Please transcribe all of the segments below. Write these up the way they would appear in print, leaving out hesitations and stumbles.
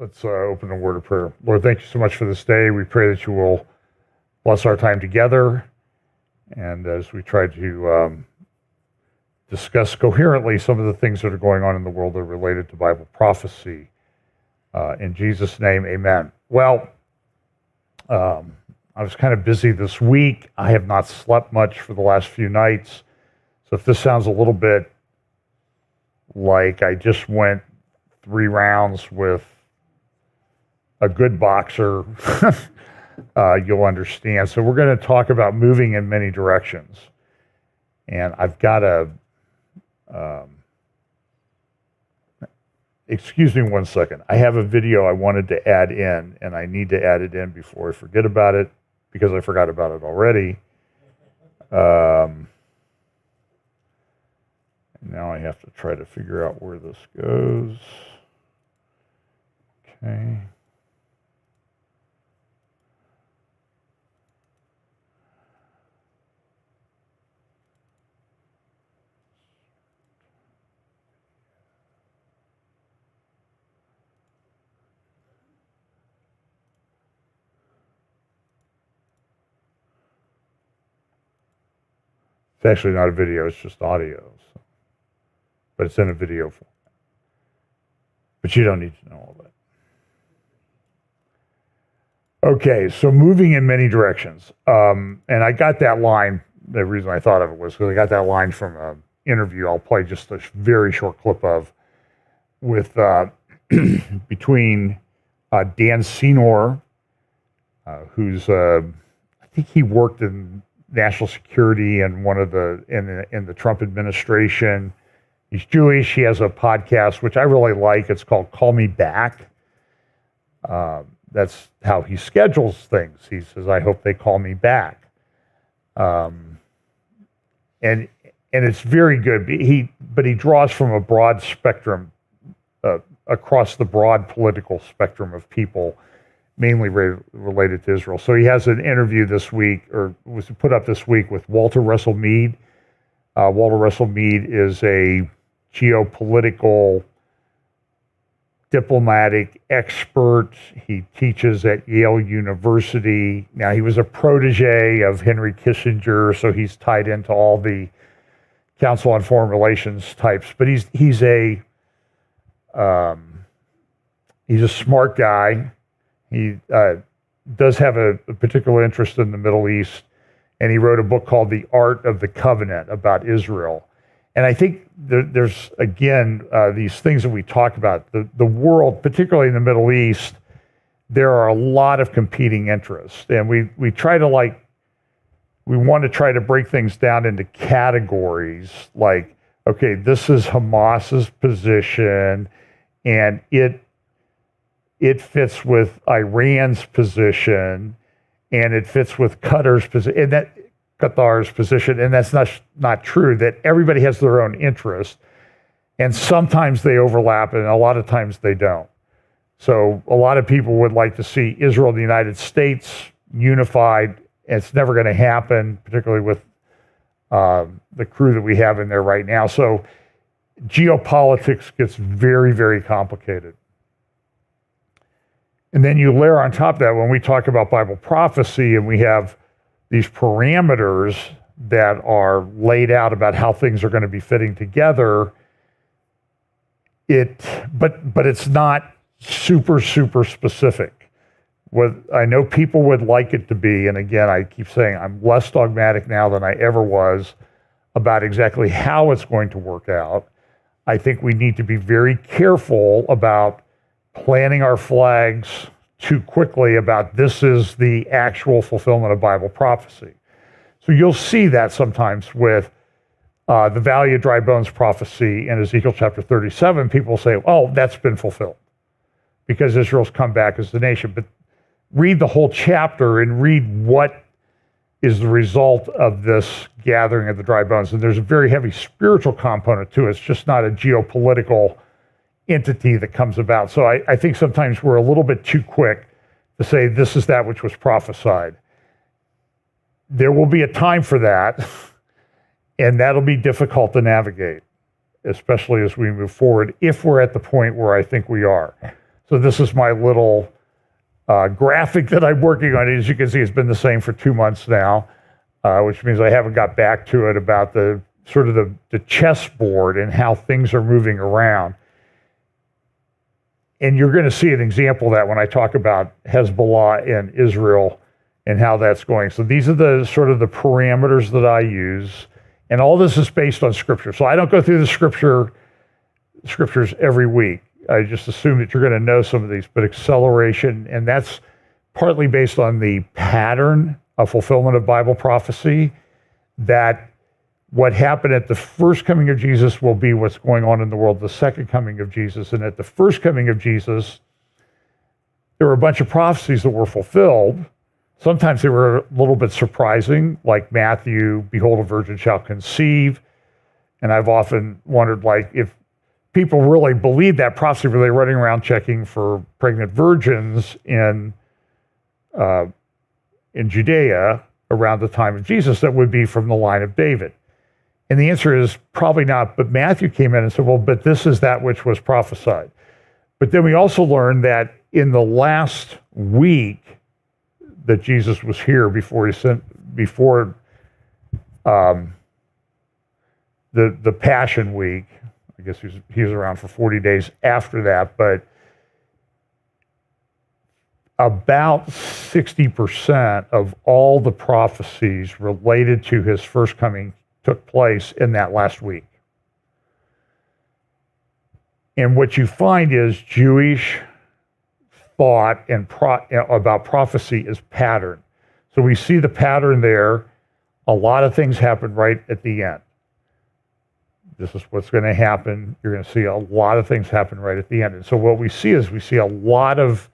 Let's open a word of prayer. Lord, thank you so much for this day. We pray that you will bless our time together. And as we try to discuss coherently some of the things that are going on in the world that are related to Bible prophecy, in Jesus' name, amen. Well, I was kind of busy this week. I have not slept much for the last few nights. So if this sounds a little bit like I just went 3 rounds with a good boxer, you'll understand. So we're going to talk about moving in many directions. And I've got a, excuse me one second. I have a video I wanted to add in, and I need to add it in before I forget about it, because I forgot about it already. Now I have to try to figure out where this goes. Okay. It's actually not a video, it's just audio. So. But it's in a video form. But you don't need to know all that. Okay, so moving in many directions. And I got that line, the reason I thought of it was because I got that line from an interview I'll play just a very short clip of with between Dan Senor, who's, I think he worked in national security and one of the in the Trump administration. He's Jewish. He has a podcast which I really like. It's called Call Me Back. That's how he schedules things. He says, "I hope they call me back," and it's very good. But he draws from a broad spectrum, across the broad political spectrum of people, mainly related to Israel. So he has an interview this week, or was put up this week, with Walter Russell Mead. Walter Russell Mead is a geopolitical diplomatic expert. He teaches at Yale University. Now, he was a protege of Henry Kissinger, so he's tied into all the Council on Foreign Relations types. But he's a smart guy. He does have a particular interest in the Middle East, and he wrote a book called The Art of the Covenant about Israel. And I think there's, again, these things that we talk about, the world, particularly in the Middle East, there are a lot of competing interests. And we want to try to break things down into categories, like, okay, this is Hamas's position, and it fits with Iran's position, and it fits with Qatar's position, and that's not true. That everybody has their own interest, and sometimes they overlap, and a lot of times they don't. So a lot of people would like to see Israel and the United States unified. It's never going to happen, particularly with the crew that we have in there right now. So geopolitics gets very, very complicated. And then you layer on top of that, when we talk about Bible prophecy and we have these parameters that are laid out about how things are going to be fitting together, but it's not super, super specific. What I know people would like it to be, and again, I keep saying I'm less dogmatic now than I ever was about exactly how it's going to work out. I think we need to be very careful about planting our flags too quickly about this is the actual fulfillment of Bible prophecy. So you'll see that sometimes with the Valley of Dry Bones prophecy in Ezekiel chapter 37. People say, oh, that's been fulfilled because Israel's come back as the nation. But read the whole chapter and read what is the result of this gathering of the dry bones. And there's a very heavy spiritual component to it. It's just not a geopolitical entity that comes about. So I think sometimes we're a little bit too quick to say this is that which was prophesied. There will be a time for that, and that'll be difficult to navigate, especially as we move forward, if we're at the point where I think we are. So this is my little graphic that I'm working on. As you can see, it's been the same for 2 months now, which means I haven't got back to it about the sort of the chessboard and how things are moving around. And you're going to see an example of that when I talk about Hezbollah and Israel and how that's going. So these are the sort of the parameters that I use. And all this is based on Scripture. So I don't go through the scriptures every week. I just assume that you're going to know some of these. But acceleration, and that's partly based on the pattern of fulfillment of Bible prophecy, that what happened at the first coming of Jesus will be what's going on in the world, the second coming of Jesus. And at the first coming of Jesus, there were a bunch of prophecies that were fulfilled. Sometimes they were a little bit surprising, like Matthew, behold, a virgin shall conceive. And I've often wondered, like, if people really believed that prophecy, were they running around checking for pregnant virgins in Judea around the time of Jesus that would be from the line of David? And the answer is probably not. But Matthew came in and said, well, but this is that which was prophesied. But then we also learned that in the last week that Jesus was here before the Passion Week, I guess he was around for 40 days after that, but about 60% of all the prophecies related to his first coming took place in that last week. And what you find is Jewish thought and about prophecy is pattern. So we see the pattern there. A lot of things happen right at the end. This is what's going to happen. You're going to see a lot of things happen right at the end. And so what we see is we see a lot of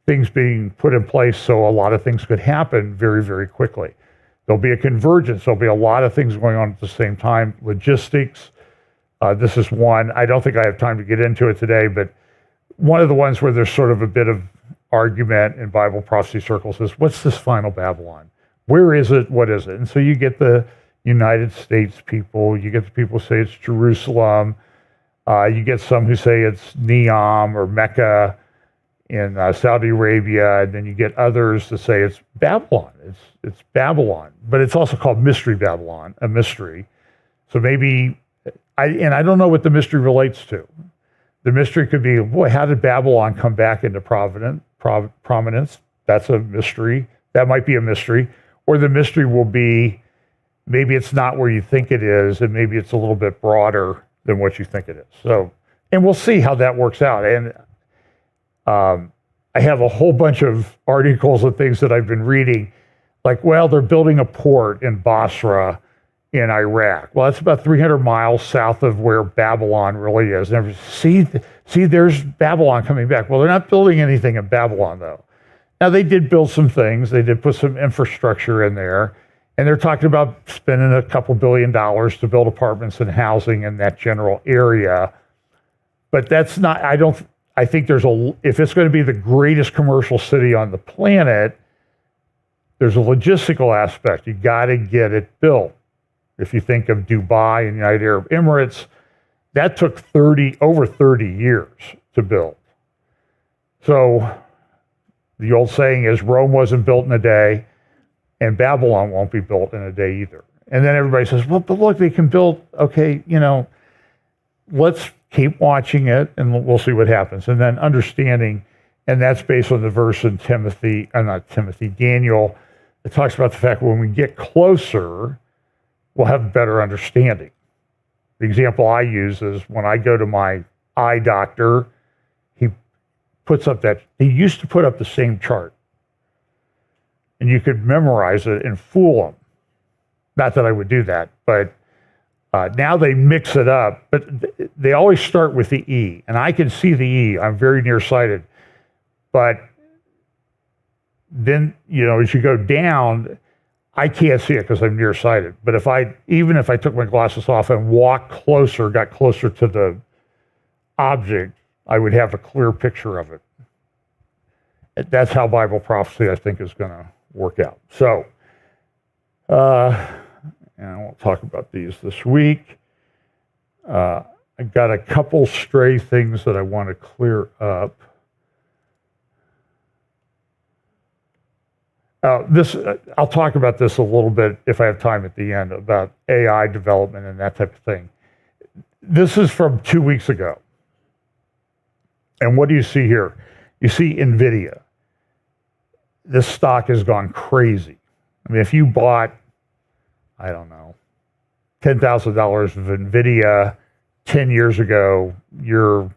things being put in place so a lot of things could happen very, very quickly. There'll be a convergence. There'll be a lot of things going on at the same time. Logistics. This is one. I don't think I have time to get into it today, but one of the ones where there's sort of a bit of argument in Bible prophecy circles is, what's this final Babylon? Where is it? What is it? And so you get the United States people, you get the people who say it's Jerusalem, you get some who say it's Neom or Mecca in Saudi Arabia, and then you get others to say it's Babylon. It's Babylon, but it's also called Mystery Babylon, a mystery. So maybe, I don't know what the mystery relates to. The mystery could be, boy, how did Babylon come back into prominence? That's a mystery. That might be a mystery. Or the mystery will be, maybe it's not where you think it is, and maybe it's a little bit broader than what you think it is. So, and we'll see how that works out. And I have a whole bunch of articles and things that I've been reading, like, well, they're building a port in Basra in Iraq. Well, that's about 300 miles south of where Babylon really is. And see, there's Babylon coming back. Well, they're not building anything in Babylon, though. Now, they did build some things. They did put some infrastructure in there. And they're talking about spending a couple $2 billion to build apartments and housing in that general area. But that's not, I think if it's going to be the greatest commercial city on the planet, there's a logistical aspect. You got to get it built. If you think of Dubai and United Arab Emirates, that took over 30 years to build. So the old saying is, Rome wasn't built in a day, and Babylon won't be built in a day either. And then everybody says, well, but look, they can build, okay, let's keep watching it and we'll see what happens. And then understanding, and that's based on the verse in Daniel, it talks about the fact when we get closer, we'll have a better understanding. The example I use is when I go to my eye doctor, he used to put up the same chart. And you could memorize it and fool them. Not that I would do that, but now they mix it up. But they always start with the E, and I can see the E. I'm very nearsighted. But then, as you go down, I can't see it because I'm nearsighted. But even if I took my glasses off and got closer to the object, I would have a clear picture of it. That's how Bible prophecy, I think, is going to work out. So, and I won't talk about these this week. I've got a couple stray things that I want to clear up. I'll talk about this a little bit if I have time at the end about AI development and that type of thing. This is from 2 weeks ago. And what do you see here? You see NVIDIA. This stock has gone crazy. I mean, if you bought, I don't know, $10,000 of NVIDIA 10 years ago, you're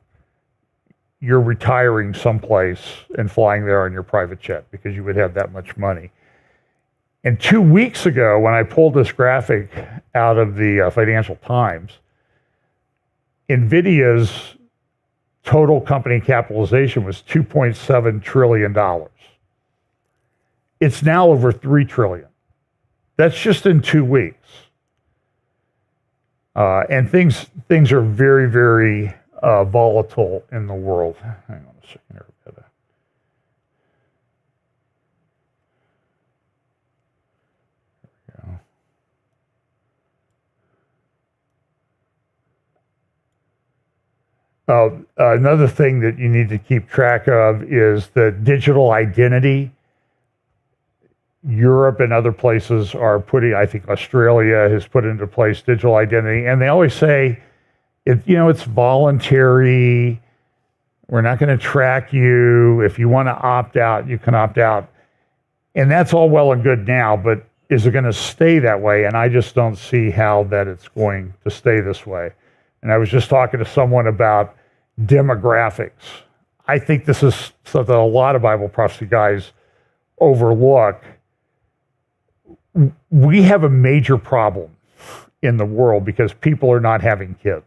retiring someplace and flying there on your private jet because you would have that much money. And 2 weeks ago, when I pulled this graphic out of the Financial Times, NVIDIA's total company capitalization was $2.7 trillion. It's now over $3 trillion. That's just in 2 weeks. And things are very, very volatile in the world. Hang on a second here. Another thing that you need to keep track of is the digital identity. Europe and other places are putting, I think Australia has put into place digital identity, and they always say, it's voluntary. We're not going to track you. If you want to opt out, you can opt out. And that's all well and good now, but is it going to stay that way? And I just don't see how that it's going to stay this way. And I was just talking to someone about demographics. I think this is something a lot of Bible prophecy guys overlook. We have a major problem in the world because people are not having kids.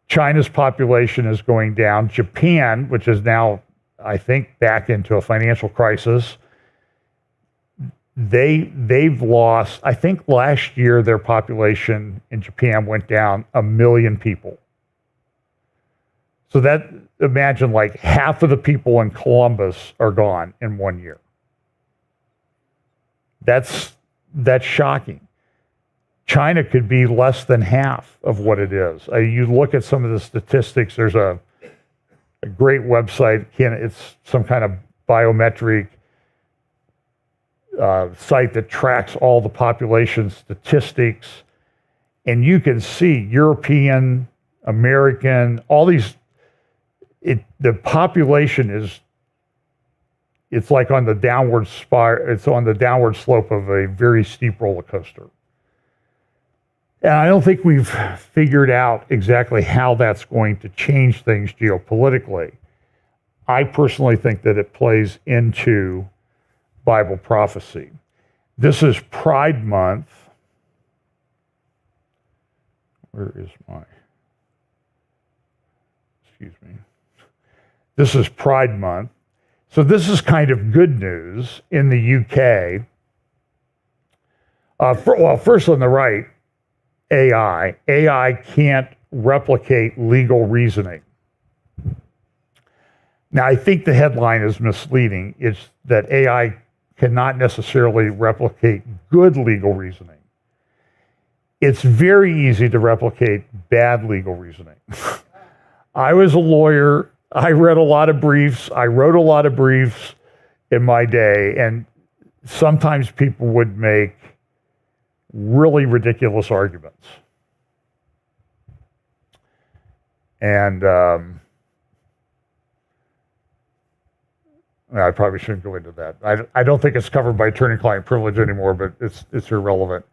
China's population is going down. Japan, which is now, I think, back into a financial crisis, they've lost, I think last year their population in Japan went down 1 million people. So imagine like half of the people in Columbus are gone in 1 year. That's shocking. China could be less than half of what it is. You look at some of the statistics, there's a great website, it's some kind of biometric site that tracks all the population statistics, and you can see European, American, all these, the population it's like on the downward spiral, it's on the downward slope of a very steep roller coaster. And I don't think we've figured out exactly how that's going to change things geopolitically. I personally think that it plays into Bible prophecy. This is Pride Month. Where is excuse me. This is Pride Month. So this is kind of good news in the UK. First on the right, AI. AI can't replicate legal reasoning. Now, I think the headline is misleading. It's that AI cannot necessarily replicate good legal reasoning. It's very easy to replicate bad legal reasoning. I was a lawyer. I read a lot of briefs. I wrote a lot of briefs in my day, and sometimes people would make really ridiculous arguments. And I probably shouldn't go into that. I don't think it's covered by attorney-client privilege anymore, but it's irrelevant.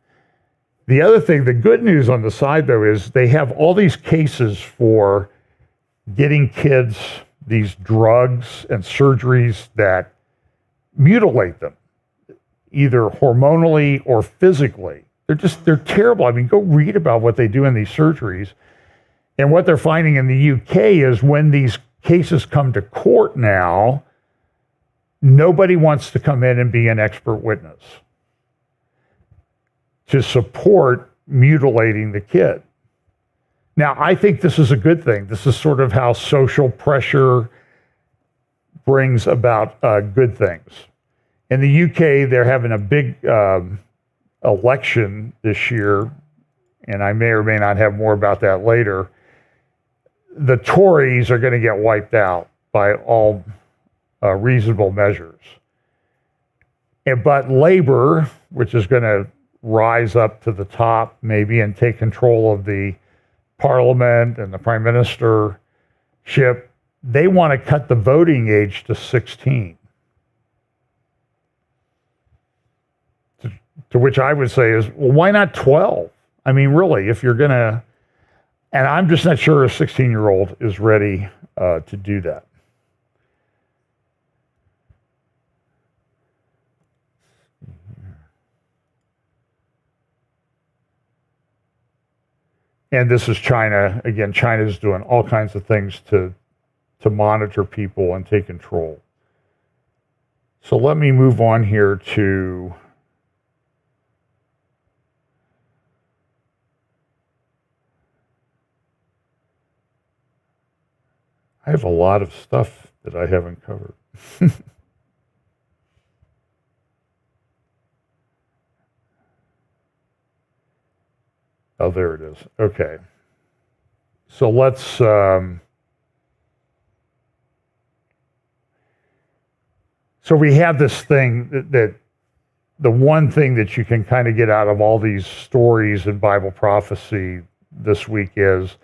The other thing, the good news on the side, though, is they have all these cases for getting kids these drugs and surgeries that mutilate them, either hormonally or physically. They're terrible. I mean, go read about what they do in these surgeries. And what they're finding in the UK is when these cases come to court now, nobody wants to come in and be an expert witness to support mutilating the kid. Now, I think this is a good thing. This is sort of how social pressure brings about good things. In the UK, they're having a big election this year, and I may or may not have more about that later. The Tories are going to get wiped out by all reasonable measures. But labor, which is going to rise up to the top maybe and take control of the parliament and the prime ministership, they want to cut the voting age to 16. To which I would say is, well, why not 12? I mean, really, if you're going to, and I'm just not sure a 16-year-old is ready to do that. And this is China. Again, China is doing all kinds of things to monitor people and take control. So let me move on here to I have a lot of stuff that I haven't covered. Oh, there it is. Okay. So let's so we have this thing that the one thing that you can kind of get out of all these stories in Bible prophecy this week is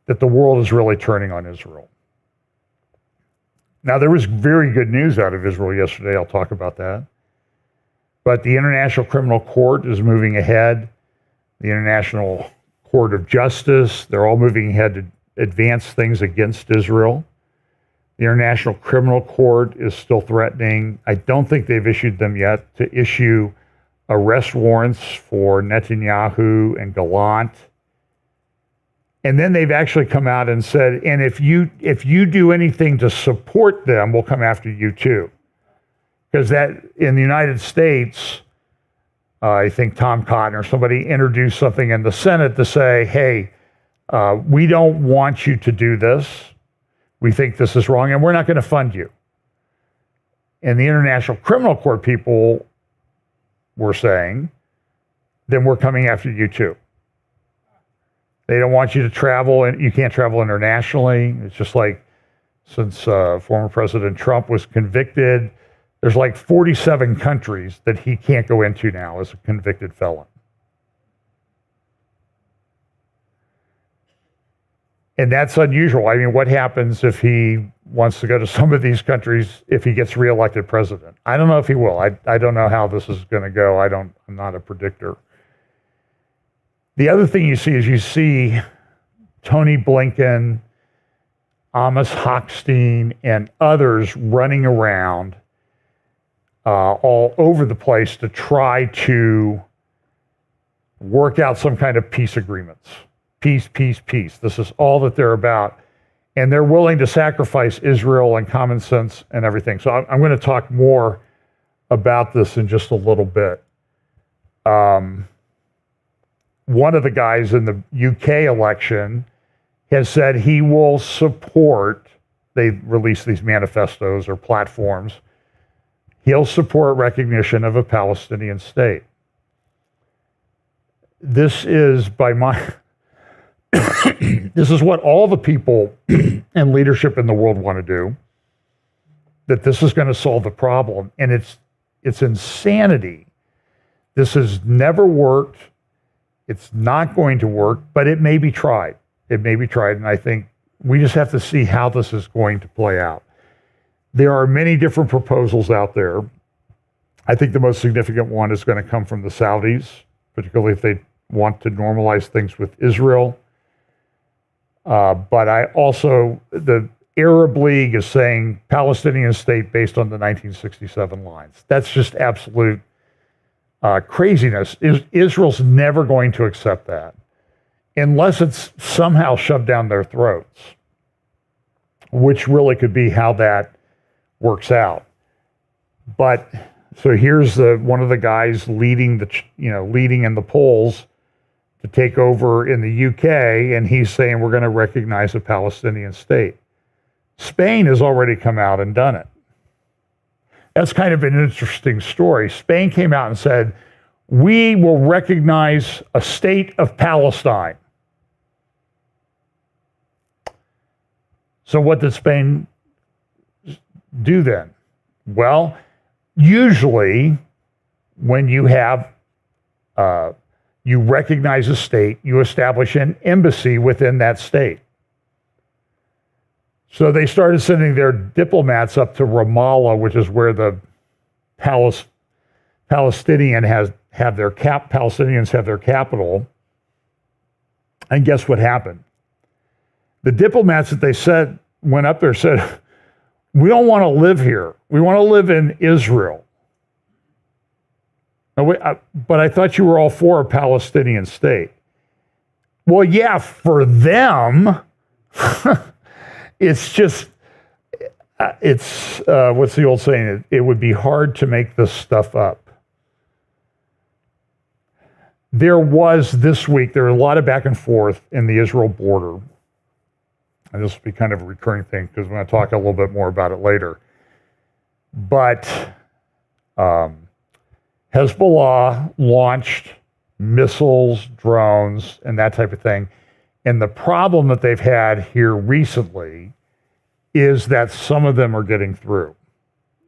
that the world is really turning on Israel. Now, there was very good news out of Israel yesterday. I'll talk about that. But the International Criminal Court is moving ahead. The International Court of Justice, they're all moving ahead to advance things against Israel. The International Criminal Court is still threatening, I don't think they've issued them yet, to issue arrest warrants for Netanyahu and Gallant. And then they've actually come out and said, and if you do anything to support them, we'll come after you too. Because that in the United States, I think Tom Cotton or somebody introduced something in the Senate to say, hey, we don't want you to do this. We think this is wrong, and we're not going to fund you. And the International Criminal Court people were saying, then we're coming after you too. They don't want you to travel, and you can't travel internationally. It's just like since former President Trump was convicted, there's like 47 countries that he can't go into now as a convicted felon. And that's unusual. I mean, what happens if he wants to go to some of these countries if he gets reelected president? I don't know if he will. I don't know how this is going to go. I'm not a predictor. The other thing you see Tony Blinken, Amos Hochstein, and others running around all over the place to try to work out some kind of peace agreements. Peace, peace, peace. This is all that they're about. And they're willing to sacrifice Israel and common sense and everything. So I'm going to talk more about this in just a little bit. One of the guys in the UK election has said he will support, they release these manifestos or platforms, he'll support recognition of a Palestinian state. This is this is what all the people and leadership in the world want to do, that this is going to solve the problem. And it's insanity. This has never worked. It's not going to work, but it may be tried. It may be tried, and I think we just have to see how this is going to play out. There are many different proposals out there. I think the most significant one is going to come from the Saudis, particularly if they want to normalize things with Israel. But the Arab League is saying Palestinian state based on the 1967 lines. That's just absolute craziness. Israel's never going to accept that unless it's somehow shoved down their throats, which really could be how that works out. But so here's one of the guys leading in the polls to take over in the UK, and he's saying we're going to recognize a Palestinian state. Spain has already come out and done it. That's kind of an interesting story. Spain came out and said, we will recognize a state of Palestine. So what did Spain do then? Well, usually, when you have, you recognize a state, you establish an embassy within that state. So they started sending their diplomats up to Ramallah, which is where the Palestinians have their capital. And guess what happened? The diplomats that they went up there said, we don't want to live here. We want to live in Israel. But I thought you were all for a Palestinian state. Well, yeah, for them, it's just, what's the old saying? It would be hard to make this stuff up. There was this week, there were a lot of back and forth in the Israel border. And this will be kind of a recurring thing because we're going to talk a little bit more about it later. But Hezbollah launched missiles, drones, and that type of thing. And the problem that they've had here recently is that some of them are getting through.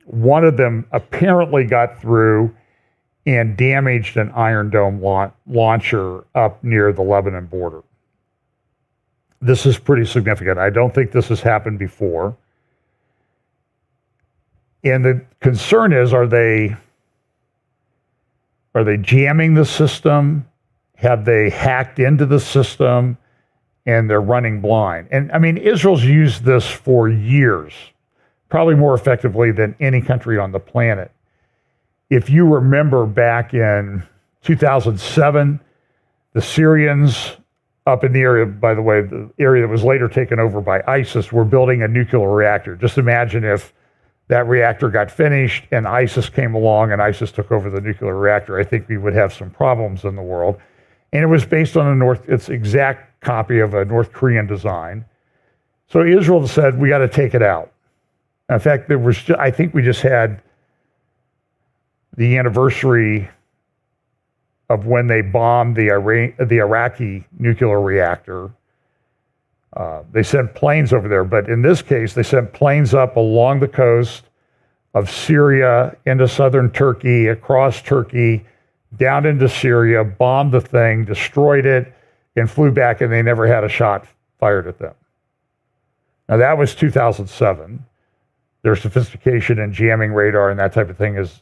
One of them apparently got through and damaged an Iron Dome launcher up near the Lebanon border. This is pretty significant. I don't think this has happened before. And the concern is, are they jamming the system? Have they hacked into the system and they're running blind? And I mean, Israel's used this for years, probably more effectively than any country on the planet. If you remember back in 2007, the Syrians up in the area, by the way, the area that was later taken over by ISIS, were building a nuclear reactor. Just imagine if that reactor got finished and ISIS came along and ISIS took over the nuclear reactor. I think we would have some problems in the world. And it was based on its exact copy of a North Korean design. So Israel said, we got to take it out. In fact, I think we just had the anniversary of when they bombed the Iraqi nuclear reactor. They sent planes over there, but in this case, they sent planes up along the coast of Syria, into southern Turkey, across Turkey, down into Syria, bombed the thing, destroyed it, and flew back, and they never had a shot fired at them. Now, that was 2007. Their sophistication in jamming radar and that type of thing has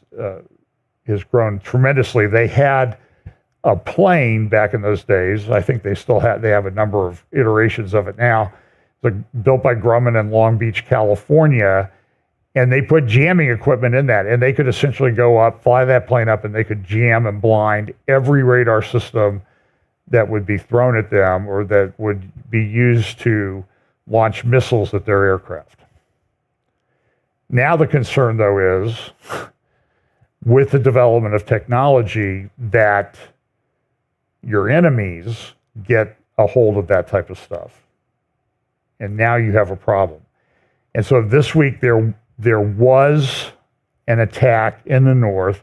grown tremendously. They had a plane back in those days. I think they have a number of iterations of it now. It's built by Grumman in Long Beach, California, and they put jamming equipment in that, and they could essentially go up, fly that plane up, and they could jam and blind every radar system that would be thrown at them or that would be used to launch missiles at their aircraft. Now the concern, though, is with the development of technology that your enemies get a hold of that type of stuff. And now you have a problem. And so this week there was an attack in the north.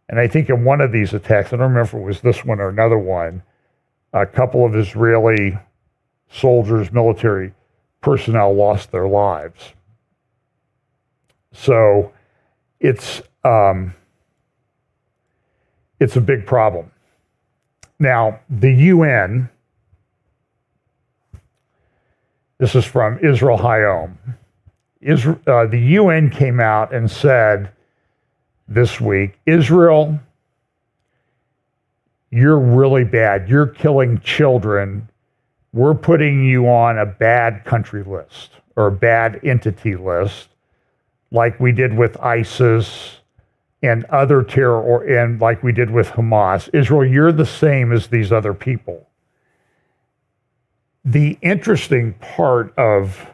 And I think in one of these attacks, I don't remember if it was this one or another one, a couple of Israeli soldiers, military personnel lost their lives. So it's a big problem. Now, the UN, this is from Israel Hayom. The UN came out and said this week, Israel, you're really bad. You're killing children. We're putting you on a bad country list or a bad entity list, like we did with ISIS and other terror, and like we did with Hamas. Israel, you're the same as these other people. The interesting part of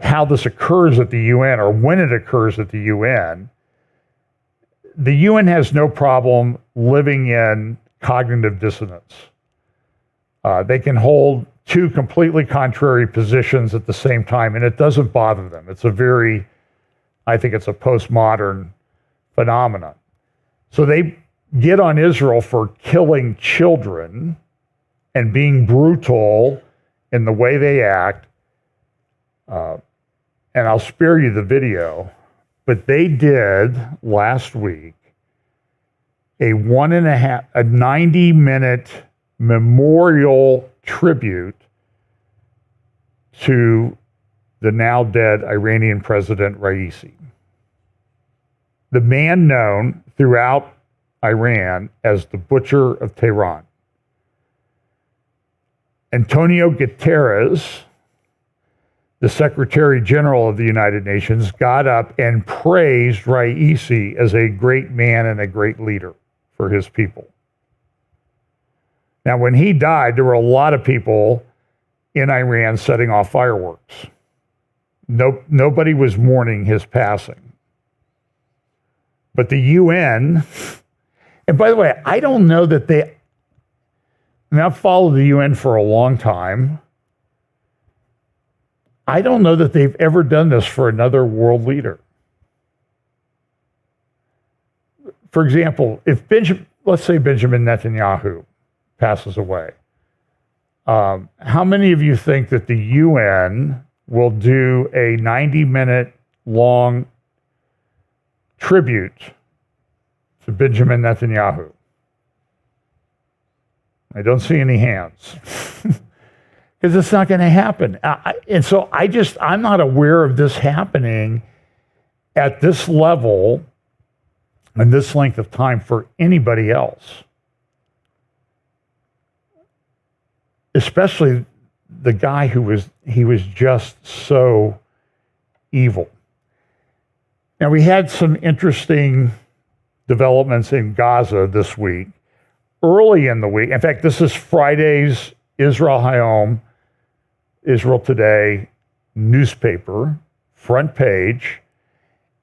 how this occurs at the UN, or when it occurs at the UN has no problem living in cognitive dissonance. They can hold two completely contrary positions at the same time, and it doesn't bother them. I think it's a postmodern phenomenon. So they get on Israel for killing children and being brutal in the way they act. And I'll spare you the video, but they did last week a 90-minute memorial tribute to the now dead Iranian President Raisi, the man known throughout Iran as the Butcher of Tehran. Antonio Guterres, the Secretary General of the United Nations, got up and praised Raisi as a great man and a great leader for his people. Now, when he died, there were a lot of people in Iran setting off fireworks. Nobody was mourning his passing. But the UN, and by the way, I don't know that I've followed the UN for a long time. I don't know that they've ever done this for another world leader. For example, if let's say Benjamin Netanyahu passes away, how many of you think that the UN will do a 90-minute long tribute to Benjamin Netanyahu? I don't see any hands. Because it's not going to happen. And so I'm not aware of this happening at this level and this length of time for anybody else. Especially the guy who was just so evil. Now, we had some interesting developments in Gaza this week. Early in the week, in fact, this is Friday's Israel Hayom, Israel Today newspaper, front page,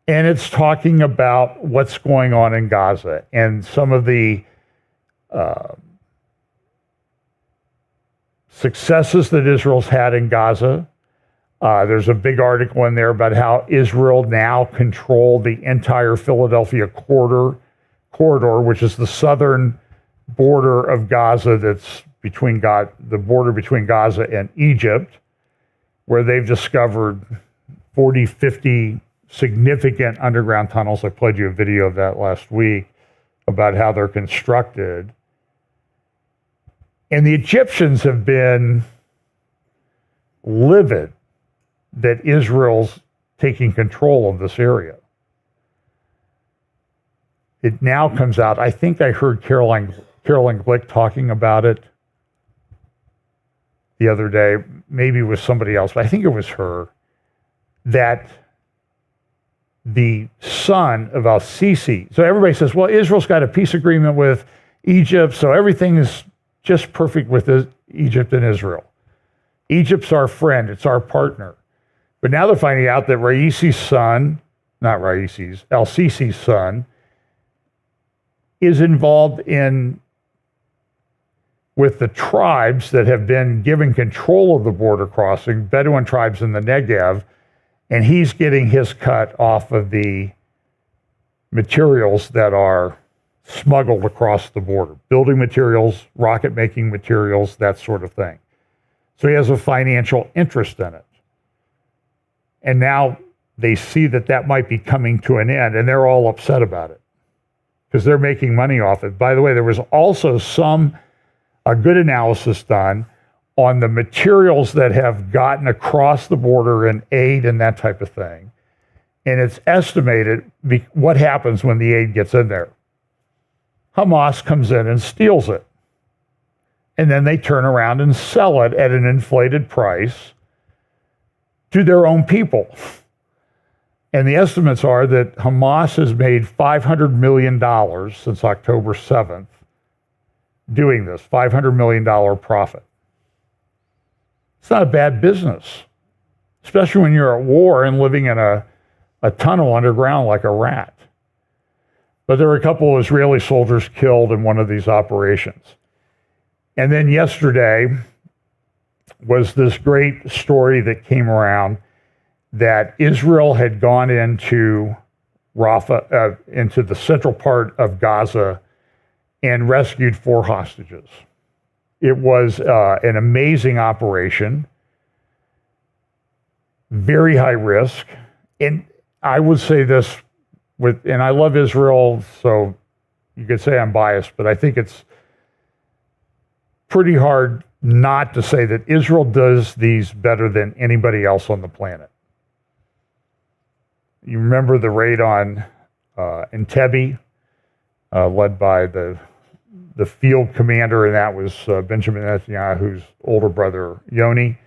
and it's talking about what's going on in Gaza and some of the successes that Israel's had in Gaza. There's a big article in there about how Israel now controlled the entire Philadelphia corridor, which is the southern border of Gaza that's the border between Gaza and Egypt, where they've discovered 40, 50 significant underground tunnels. I played you a video of that last week about how they're constructed. And the Egyptians have been livid that Israel's taking control of this area. It now comes out, I think I heard Caroline Glick talking about it the other day, maybe with somebody else, but I think it was her, that the son of al-Sisi, so everybody says, well, Israel's got a peace agreement with Egypt, so everything is just perfect with Egypt and Israel. Egypt's our friend, it's our partner. But now they're finding out that al-Sisi's son, is involved with the tribes that have been given control of the border crossing, Bedouin tribes in the Negev, and he's getting his cut off of the materials that are smuggled across the border. Building materials, rocket-making materials, that sort of thing. So he has a financial interest in it. And now they see that might be coming to an end, and they're all upset about it because they're making money off it. By the way, there was also a good analysis done on the materials that have gotten across the border and aid and that type of thing. And it's estimated what happens when the aid gets in there. Hamas comes in and steals it. And then they turn around and sell it at an inflated price to their own people. And the estimates are that Hamas has made $500 million since October 7th doing this, $500 million profit. It's not a bad business, especially when you're at war and living in a tunnel underground like a rat. But there were a couple of Israeli soldiers killed in one of these operations. And then yesterday was this great story that came around that Israel had gone into Rafah, into the central part of Gaza, and rescued 4 hostages. It was an amazing operation, very high risk. And I would say this and I love Israel, so you could say I'm biased, but I think it's pretty hard not to say that Israel does these better than anybody else on the planet. You remember the raid on Entebbe, led by the field commander, and that was Benjamin Netanyahu's older brother, Yoni,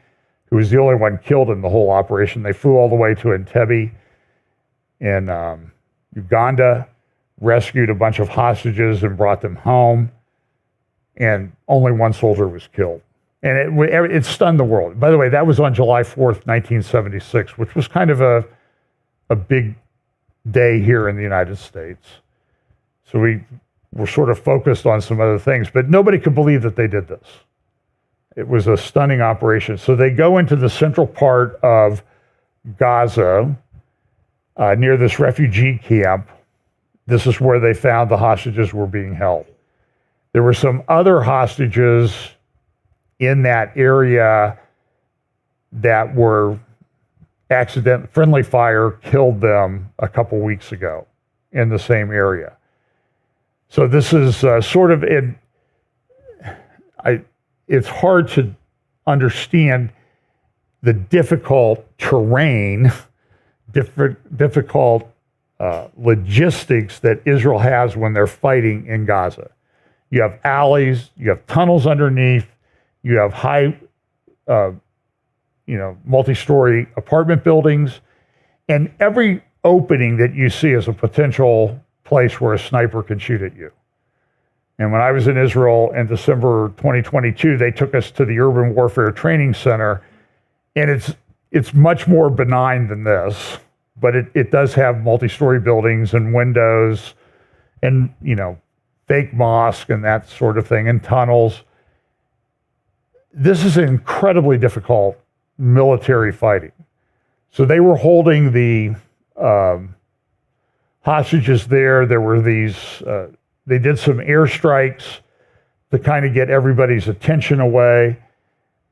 who was the only one killed in the whole operation. They flew all the way to Entebbe in Uganda, rescued a bunch of hostages and brought them home, and only one soldier was killed. And it stunned the world. By the way, that was on July 4th, 1976, which was kind of a big day here in the United States. So we were sort of focused on some other things, but nobody could believe that they did this. It was a stunning operation. So they go into the central part of Gaza, near this refugee camp. This is where they found the hostages were being held. There were some other hostages in that area that were friendly fire killed them a couple weeks ago in the same area. So this is sort of it's hard to understand the difficult terrain, difficult logistics that Israel has when they're fighting in Gaza. You have alleys, you have tunnels underneath, you have high, multi-story apartment buildings, and every opening that you see is a potential place where a sniper can shoot at you. And when I was in Israel in December 2022, they took us to the Urban Warfare Training Center, and it's much more benign than this, but it does have multi-story buildings and windows and, fake mosque and that sort of thing, and tunnels. This is incredibly difficult military fighting. So they were holding the hostages there. There were these, they did some airstrikes to kind of get everybody's attention away.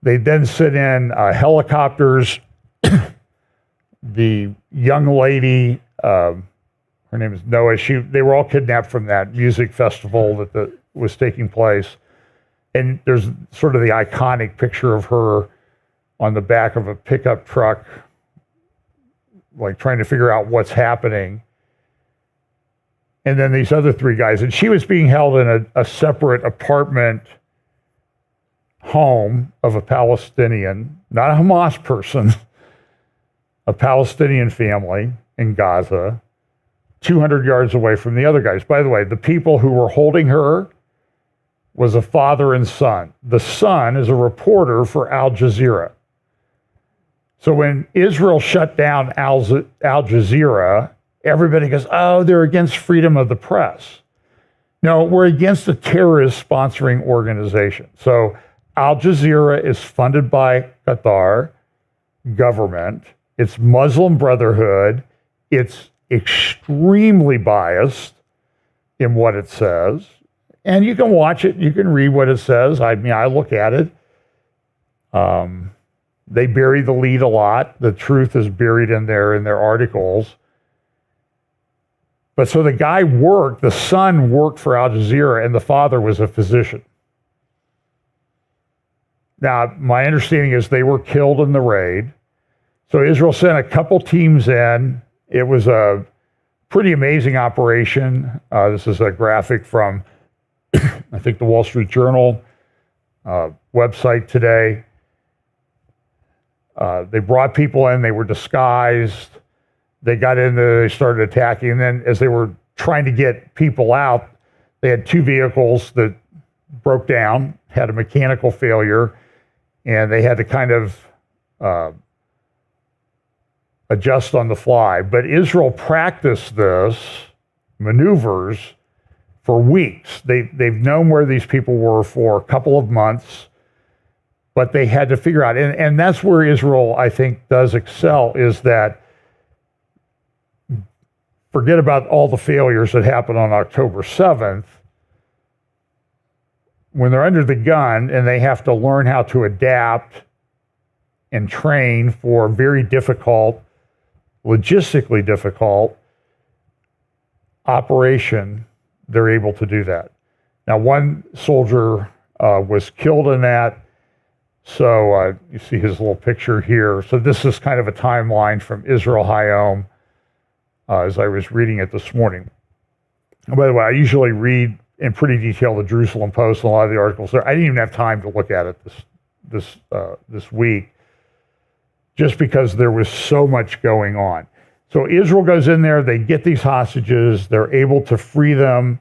They then sent in helicopters. The young lady, her name is Noah, they were all kidnapped from that music festival that was taking place. And there's sort of the iconic picture of her on the back of a pickup truck, like trying to figure out what's happening. And then these other three guys, and she was being held in a separate apartment home of a Palestinian, not a Hamas person, a Palestinian family in Gaza, 200 yards away from the other guys. By the way, the people who were holding her was a father and son. The son is a reporter for Al Jazeera. So when Israel shut down Al Jazeera, everybody goes, oh, they're against freedom of the press. No, we're against a terrorist sponsoring organization. So Al Jazeera is funded by Qatar government. It's Muslim Brotherhood. It's extremely biased in what it says. And you can watch it. You can read what it says. I mean, I look at it. They bury the lead a lot. The truth is buried in their articles. But so the son worked for Al Jazeera, and the father was a physician. Now, my understanding is they were killed in the raid. So Israel sent a couple teams in. It was a pretty amazing operation. This is a graphic from, I think, the Wall Street Journal website today. They brought people in. They were disguised. They got in there. They started attacking. And then as they were trying to get people out, they had two vehicles that broke down, had a mechanical failure, and they had to kind of adjust on the fly. But Israel practiced this maneuvers for weeks. They've known where these people were for a couple of months, but they had to figure out, and that's where Israel, I think, does excel, is that forget about all the failures that happened on October 7th. When they're under the gun and they have to learn how to adapt and train for very difficult logistically difficult operation, they're able to do that. Now, one soldier was killed in that. So you see his little picture here. So this is kind of a timeline from Israel Hayom as I was reading it this morning. And by the way, I usually read in pretty detail the Jerusalem Post and a lot of the articles there. I didn't even have time to look at it this week, just because there was so much going on. So Israel goes in there, they get these hostages, they're able to free them,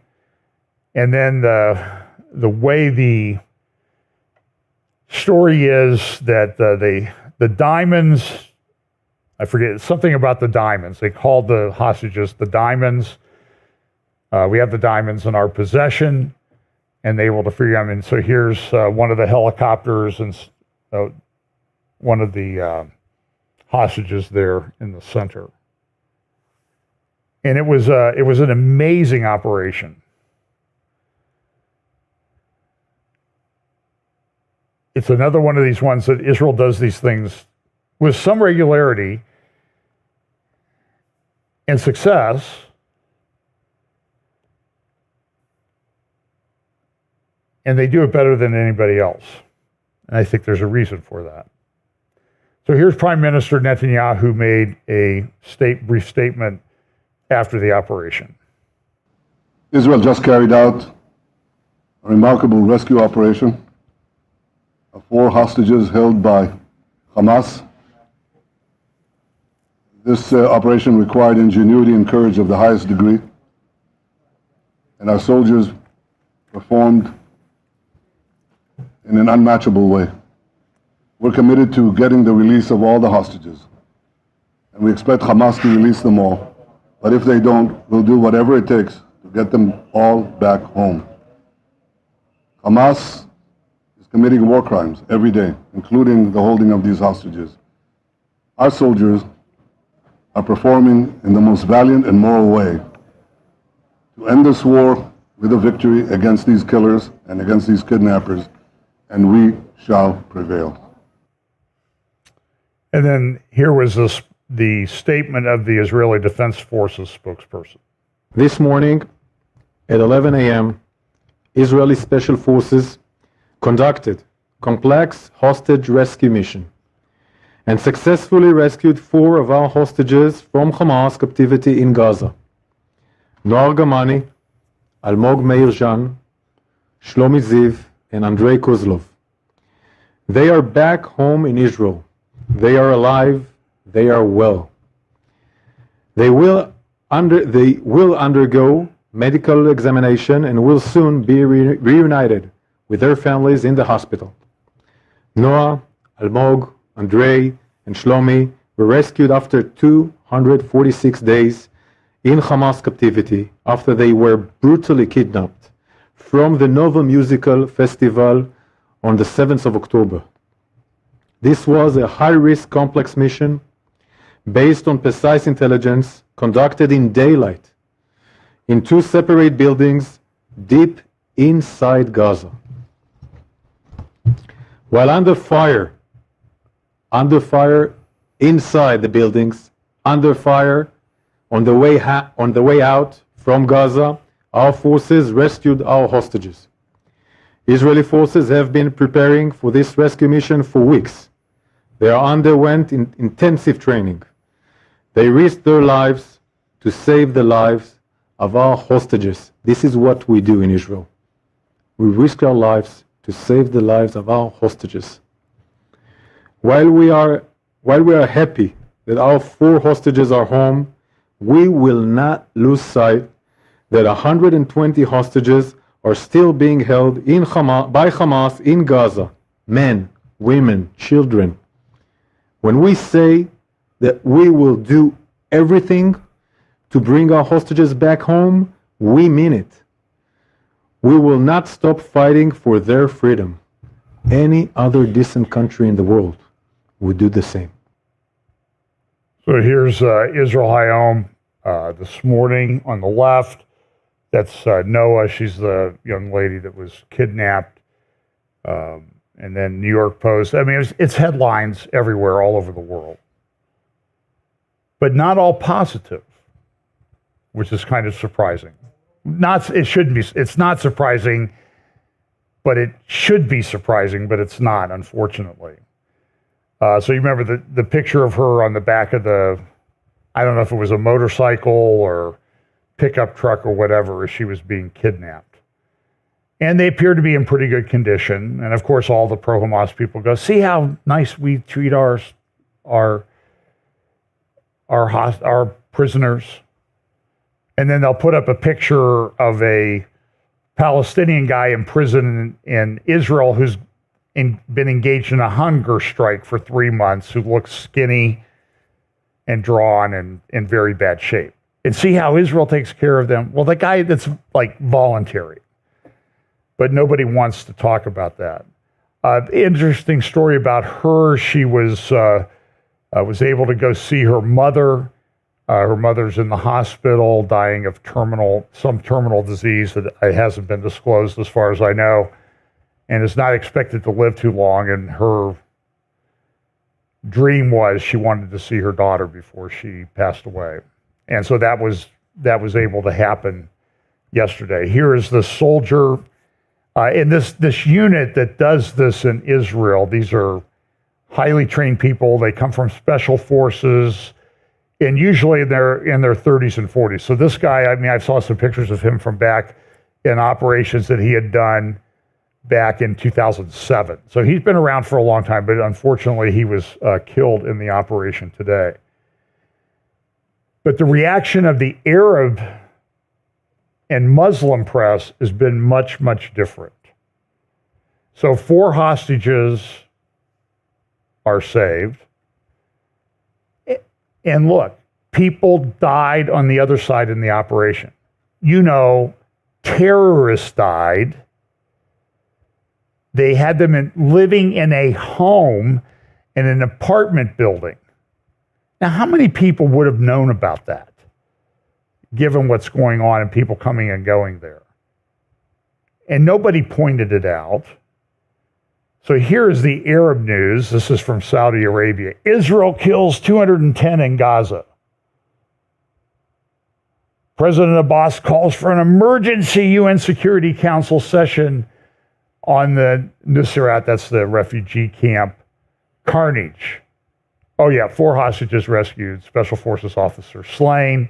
and then the way the story is that the diamonds, I forget, something about the diamonds. They called the hostages the diamonds. We have the diamonds in our possession, and they were able to free them. And so here's one of the helicopters and one of the hostages there in the center. And it was an amazing operation. It's another one of these ones that Israel does these things with some regularity and success. And they do it better than anybody else. And I think there's a reason for that. So here's Prime Minister Netanyahu made a brief statement after the operation. Israel just carried out a remarkable rescue operation of 4 hostages held by Hamas. This operation required ingenuity and courage of the highest degree, and our soldiers performed in an unmatchable way. We're committed to getting the release of all the hostages, and we expect Hamas to release them all. But if they don't, we'll do whatever it takes to get them all back home. Hamas is committing war crimes every day, including the holding of these hostages. Our soldiers are performing in the most valiant and moral way to end this war with a victory against these killers and against these kidnappers, and we shall prevail. And then here was the statement of the Israeli Defense Forces spokesperson. This morning at 11 a.m., Israeli Special Forces conducted complex hostage rescue mission and successfully rescued 4 of our hostages from Hamas captivity in Gaza. Noar Gamani, Almog Meir Jan, Shlomi Ziv, and Andrei Kozlov. They are back home in Israel. They are alive. They are well. They will undergo medical examination and will soon be reunited with their families in the hospital. Noah, Almog, Andrei, and Shlomi were rescued after 246 days in Hamas captivity after they were brutally kidnapped from the Nova Musical Festival on the 7th of October. This was a high-risk complex mission based on precise intelligence conducted in daylight in 2 separate buildings deep inside Gaza. While under fire inside the buildings, under fire on the way out from Gaza, our forces rescued our hostages. Israeli forces have been preparing for this rescue mission for weeks. They underwent intensive training. They risked their lives to save the lives of our hostages. This is what we do in Israel. We risk our lives to save the lives of our hostages. While we are happy that our 4 hostages are home, we will not lose sight that 120 hostages are still being held by Hamas in Gaza. Men, women, children. When we say that we will do everything to bring our hostages back home, we mean it. We will not stop fighting for their freedom. Any other decent country in the world would do the same. So here's Israel Hayom this morning on the left. That's Noah. She's the young lady that was kidnapped. And then New York Post. I mean, it's headlines everywhere, all over the world. but not all positive, which is kind of surprising. It shouldn't be, it's not surprising, but it should be surprising, but it's not, unfortunately. So you remember the picture of her on the back of I don't know if it was a motorcycle or pickup truck or whatever, as she was being kidnapped. And they appear to be in pretty good condition. And of course, all the pro-Hamas people go, see how nice we treat our prisoners. And then they'll put up a picture of a Palestinian guy in prison in Israel who's been engaged in a hunger strike for 3 months, who looks skinny and drawn and in very bad shape. And see how Israel takes care of them? Well, the guy that's like voluntary. But nobody wants to talk about that. Interesting story about her. She was able to go see her mother. Her mother's in the hospital, dying of some terminal disease that it hasn't been disclosed as far as I know, and is not expected to live too long. And her dream was she wanted to see her daughter before she passed away. And so that was able to happen yesterday. Here is the soldier in this unit that does this in Israel. These are highly trained people. They come from special forces, and usually they're in their 30s and 40s. So this guy, I mean, I saw some pictures of him from back in operations that he had done back in 2007. So he's been around for a long time, but unfortunately he was killed in the operation today. But the reaction of the Arab and Muslim press has been much, much different. So 4 hostages are saved. And look, people died on the other side in the operation. You know, terrorists died. They had them living in a home in an apartment building. Now, how many people would have known about that, given what's going on and people coming and going there? And nobody pointed it out. So here is the Arab news. This is from Saudi Arabia. Israel kills 210 in Gaza. President Abbas calls for an emergency UN Security Council session on the Nuseirat, that's the refugee camp, carnage. Oh yeah, 4 hostages rescued, special forces officer slain,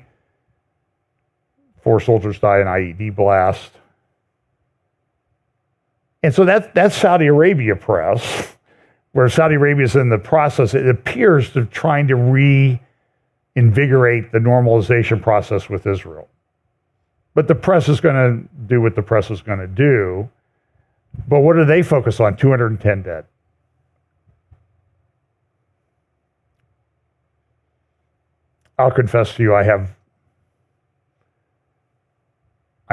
4 soldiers die in IED blast. And so that's Saudi Arabia press, where Saudi Arabia is in the process, it appears, to trying to reinvigorate the normalization process with Israel. But the press is going to do what the press is going to do. But what do they focus on? 210 dead. I'll confess to you, I'm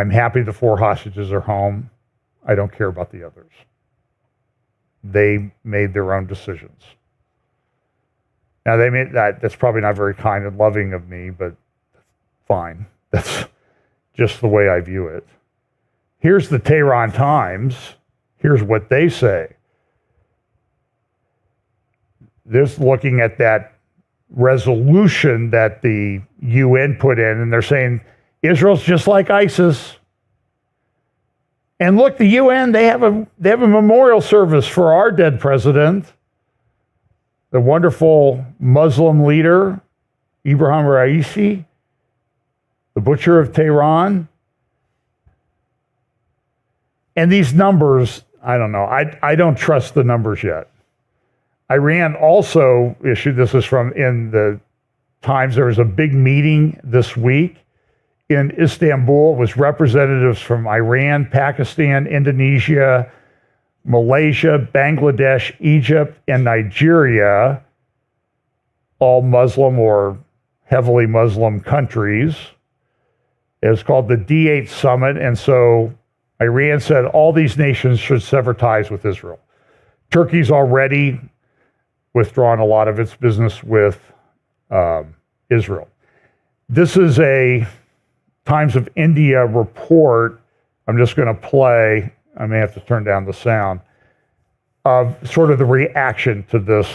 happy the 4 hostages are home. I don't care about the others. They made their own decisions. Now, that's probably not very kind and loving of me, but fine. That's just the way I view it. Here's the Tehran Times. Here's what they say. They're looking at that resolution that the UN put in, and they're saying Israel's just like ISIS. And look, the UN, they have a memorial service for our dead president, the wonderful Muslim leader, Ibrahim Raisi, the butcher of Tehran. And these numbers, I don't know. I don't trust the numbers yet. Iran also issued, this is from in the Times, there was a big meeting this week in Istanbul. It was representatives from Iran, Pakistan, Indonesia, Malaysia, Bangladesh, Egypt, and Nigeria, all Muslim or heavily Muslim countries. It was called the D8 Summit, and so Iran said all these nations should sever ties with Israel. Turkey's already withdrawn a lot of its business with Israel. This is a Times of India report. I'm just going to play, I may have to turn down the sound, of sort of the reaction to this,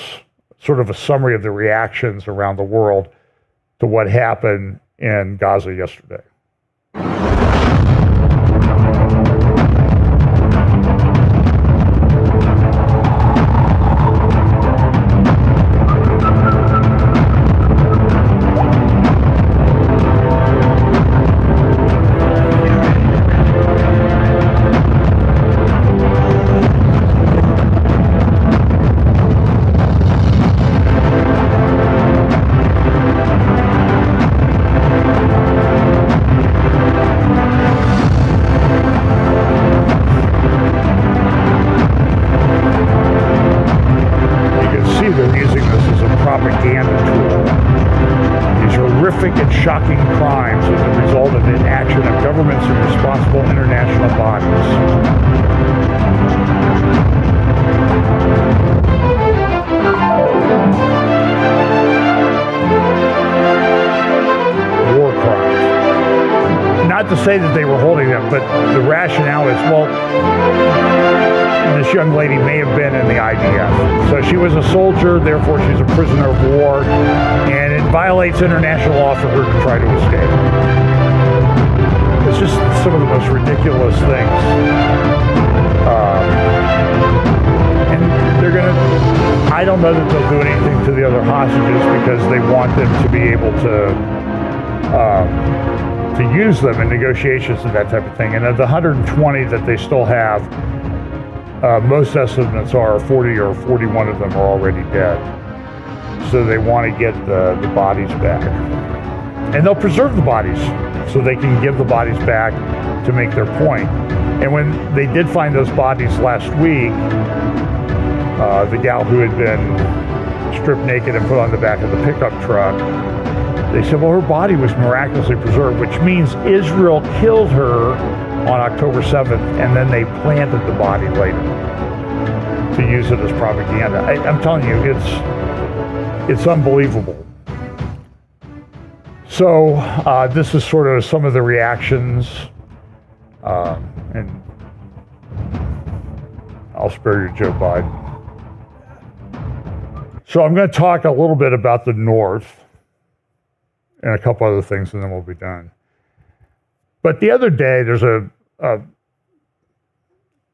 sort of a summary of the reactions around the world to what happened in Gaza yesterday. And shocking crimes as a result of inaction of governments and responsible international bodies. War crimes. Not to say that they were holding them, but the rationale is, well, this young lady may have been in the IDF. So she was a soldier, therefore she's a prisoner of war, and it violates international law for her to try to escape. It's just some of the most ridiculous things. And they're going to, I don't know that they'll do anything to the other hostages because they want them to be able to use them in negotiations and that type of thing. And of the 120 that they still have, most estimates are 40 or 41 of them are already dead. So they want to get the bodies back. And they'll preserve the bodies so they can give the bodies back to make their point. And when they did find those bodies last week, the gal who had been stripped naked and put on the back of the pickup truck, they said, well, her body was miraculously preserved, which means Israel killed her on October 7th, and then they planted the body later to use it as propaganda. I'm telling you, it's unbelievable. So this is sort of some of the reactions, and I'll spare you, Joe Biden. So I'm going to talk a little bit about the North and a couple other things, and then we'll be done. But the other day, there's a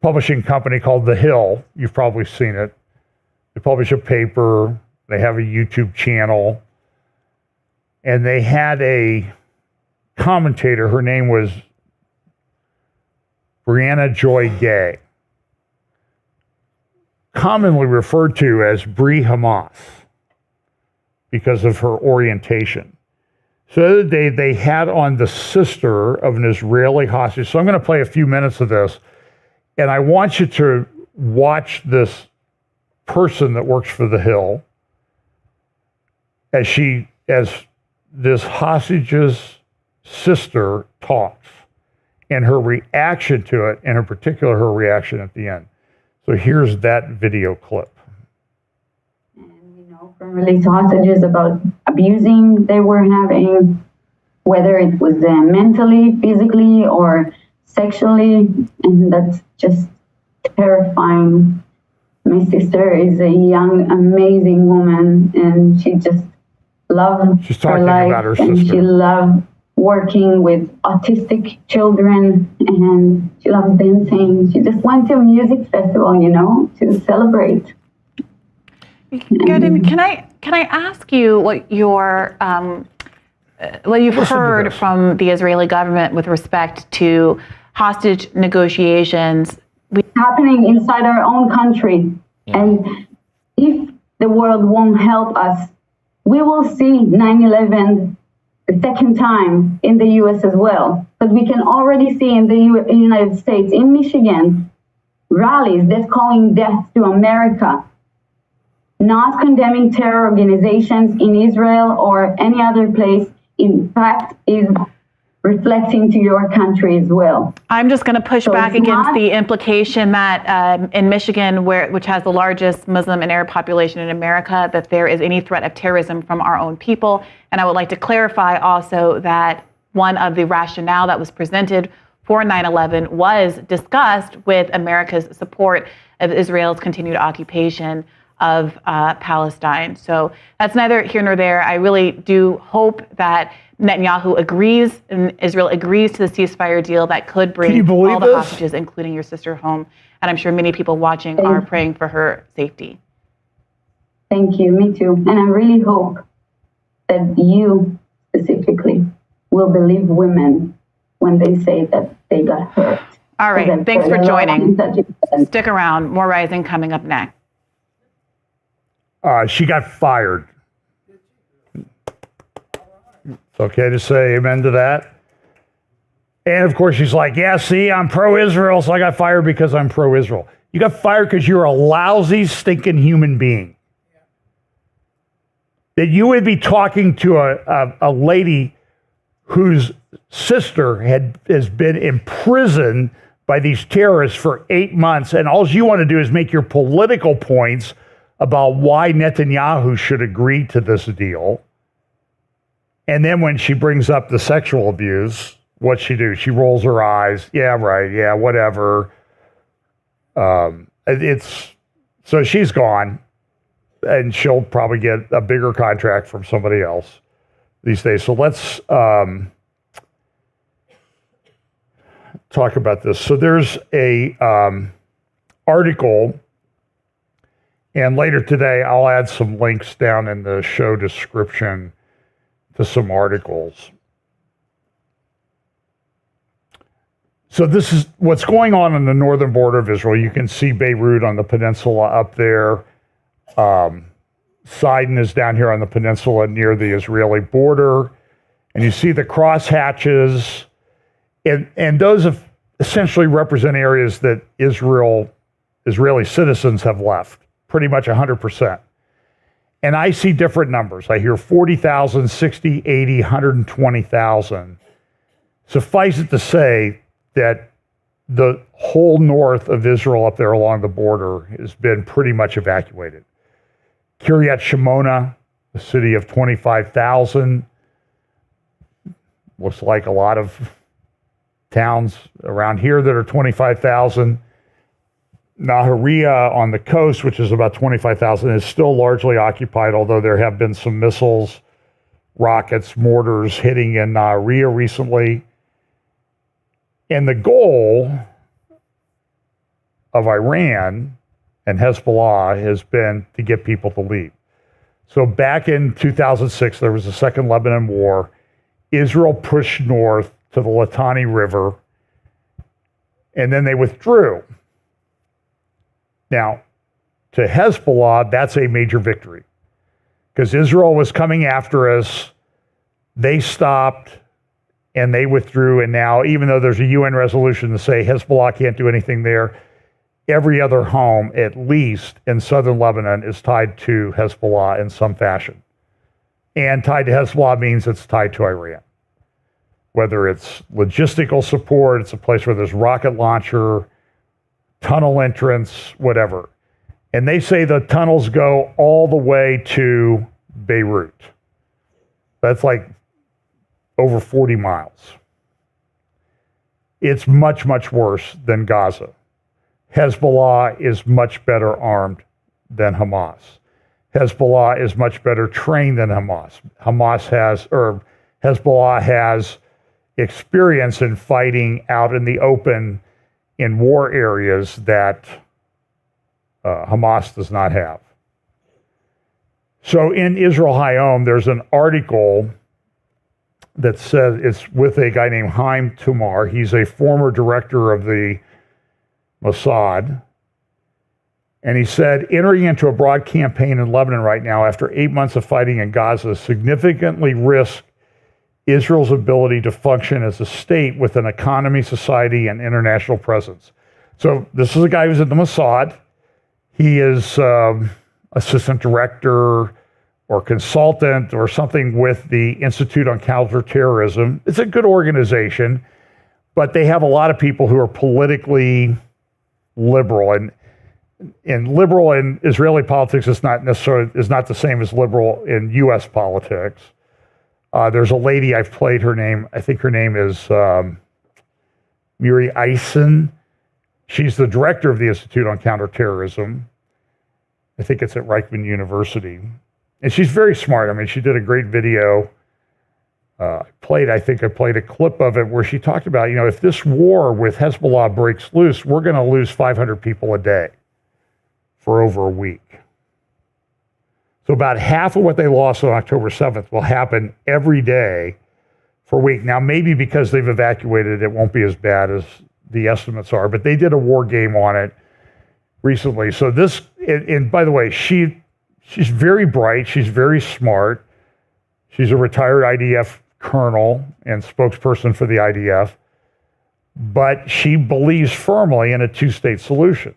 publishing company called The Hill. You've probably seen it. They publish a paper. They have a YouTube channel. And they had a commentator. Her name was Brianna Joy Gay, commonly referred to as Brie Hamas because of her orientation. So the other day, they had on the sister of an Israeli hostage. So I'm going to play a few minutes of this. And I want you to watch this person that works for The Hill as this hostage's sister talks and her reaction to it, and in particular, her reaction at the end. So here's that video clip. From released hostages about abusing they were having, whether it was mentally, physically, or sexually, and that's just terrifying. My sister is a young, amazing woman, and she just loved her life, about her and sister. she loved working with autistic children, and she loves dancing. She just went to a music festival, to celebrate. Good. Can I ask you what you've heard from the Israeli government with respect to hostage negotiations? Happening inside our own country. Yeah. And if the world won't help us, we will see 9/11 the second time in the U.S. as well. But we can already see in the United States, in Michigan, rallies that's calling death to America, not condemning terror organizations in Israel or any other place, in fact, is reflecting to your country as well. I'm just going to push back against the implication that in Michigan, which has the largest Muslim and Arab population in America, that there is any threat of terrorism from our own people. And I would like to clarify also that one of the rationale that was presented for 9/11 was discussed with America's support of Israel's continued occupation of Palestine. So that's neither here nor there. I really do hope that Netanyahu agrees and Israel agrees to the ceasefire deal that could Can you bring believe all the this? hostages, including your sister, home. And I'm sure many people watching are praying for her safety. Thank you. Me too. And I really hope that you specifically will believe women when they say that they got hurt. All right. Because Thanks for there's a lot of joining. things that you said. Stick around. More Rising coming up next. She got fired. It's okay to say amen to that. And of course, she's like, yeah, see, I'm pro-Israel, so I got fired because I'm pro-Israel. You got fired because you're a lousy, stinking human being. That you would be talking to a lady whose sister has been imprisoned by these terrorists for 8 months, and all you want to do is make your political points about why Netanyahu should agree to this deal. And then when she brings up the sexual abuse, what's she do? She rolls her eyes. Yeah, right. Yeah, whatever. So she's gone, and she'll probably get a bigger contract from somebody else these days. So let's talk about this. So there's a article, and later today I'll add some links down in the show description to some articles. So this is what's going on the northern border of Israel. You can see Beirut on the peninsula up there. Sidon is down here on the peninsula near the Israeli border. And you see the crosshatches. And those have essentially represent areas that Israeli citizens have left, pretty much 100%. And I see different numbers. I hear 40,000, 60, 80, 120,000. Suffice it to say that the whole north of Israel up there along the border has been pretty much evacuated. Kiryat Shimona, a city of 25,000, looks like a lot of towns around here that are 25,000. Nahariya on the coast, which is about 25,000, is still largely occupied, although there have been some missiles, rockets, mortars hitting in Nahariya recently. And the goal of Iran and Hezbollah has been to get people to leave. So back in 2006, there was the Second Lebanon War. Israel pushed north to the Litani River, and then they withdrew. Now, to Hezbollah, that's a major victory because Israel was coming after us. They stopped and they withdrew. And now, even though there's a UN resolution to say Hezbollah can't do anything there, every other home, at least in southern Lebanon, is tied to Hezbollah in some fashion. And tied to Hezbollah means it's tied to Iran. Whether it's logistical support, it's a place where there's rocket launcher, tunnel entrance, whatever. And they say the tunnels go all the way to Beirut. That's like over 40 miles. It's much, much worse than Gaza. Hezbollah is much better armed than Hamas. Hezbollah is much better trained than Hamas. Hezbollah has experience in fighting out in the open in war areas that Hamas does not have. So in Israel Hayom, there's an article that says it's with a guy named Haim Tumar. He's a former director of the Mossad. And he said, entering into a broad campaign in Lebanon right now after 8 months of fighting in Gaza significantly risks Israel's ability to function as a state with an economy, society, and international presence. So this is a guy who's in the Mossad. He is assistant director or consultant or something with the Institute on Counterterrorism. It's a good organization, but they have a lot of people who are politically liberal. And liberal in Israeli politics is not the same as liberal in U.S. politics. There's a lady, I've played her name, I think her name is Miri Eisen. She's the director of the Institute on Counterterrorism. I think it's at Reichman University. And she's very smart. I mean, she did a great video. I played a clip of it where she talked about, if this war with Hezbollah breaks loose, we're going to lose 500 people a day for over a week. So about half of what they lost on October 7th will happen every day for a week. Now, maybe because they've evacuated, it won't be as bad as the estimates are, but they did a war game on it recently. So this, and by the way, she's very bright. She's very smart. She's a retired IDF colonel and spokesperson for the IDF, but she believes firmly in a two-state solution.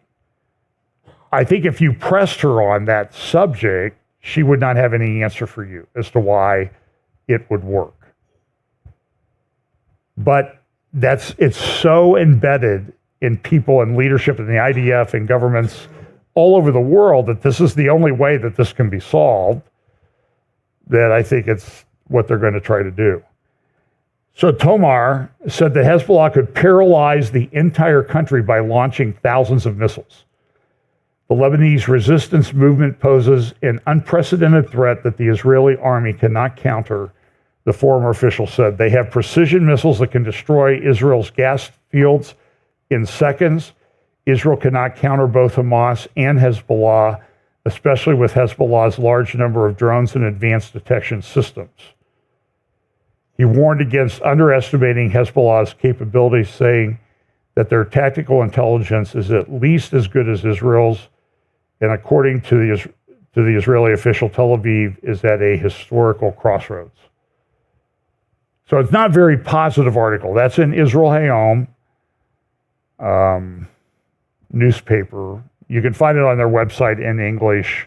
I think if you pressed her on that subject, she would not have any answer for you as to why it would work. But it's so embedded in people and leadership in the IDF and governments all over the world that this is the only way that this can be solved, that I think it's what they're going to try to do. So Tomar said that Hezbollah could paralyze the entire country by launching thousands of missiles. The Lebanese resistance movement poses an unprecedented threat that the Israeli army cannot counter, the former official said. They have precision missiles that can destroy Israel's gas fields in seconds. Israel cannot counter both Hamas and Hezbollah, especially with Hezbollah's large number of drones and advanced detection systems. He warned against underestimating Hezbollah's capabilities, saying that their tactical intelligence is at least as good as Israel's, and according to the Israeli official, Tel Aviv is at a historical crossroads. So it's not a very positive article. That's in Israel Hayom newspaper. You can find it on their website in English.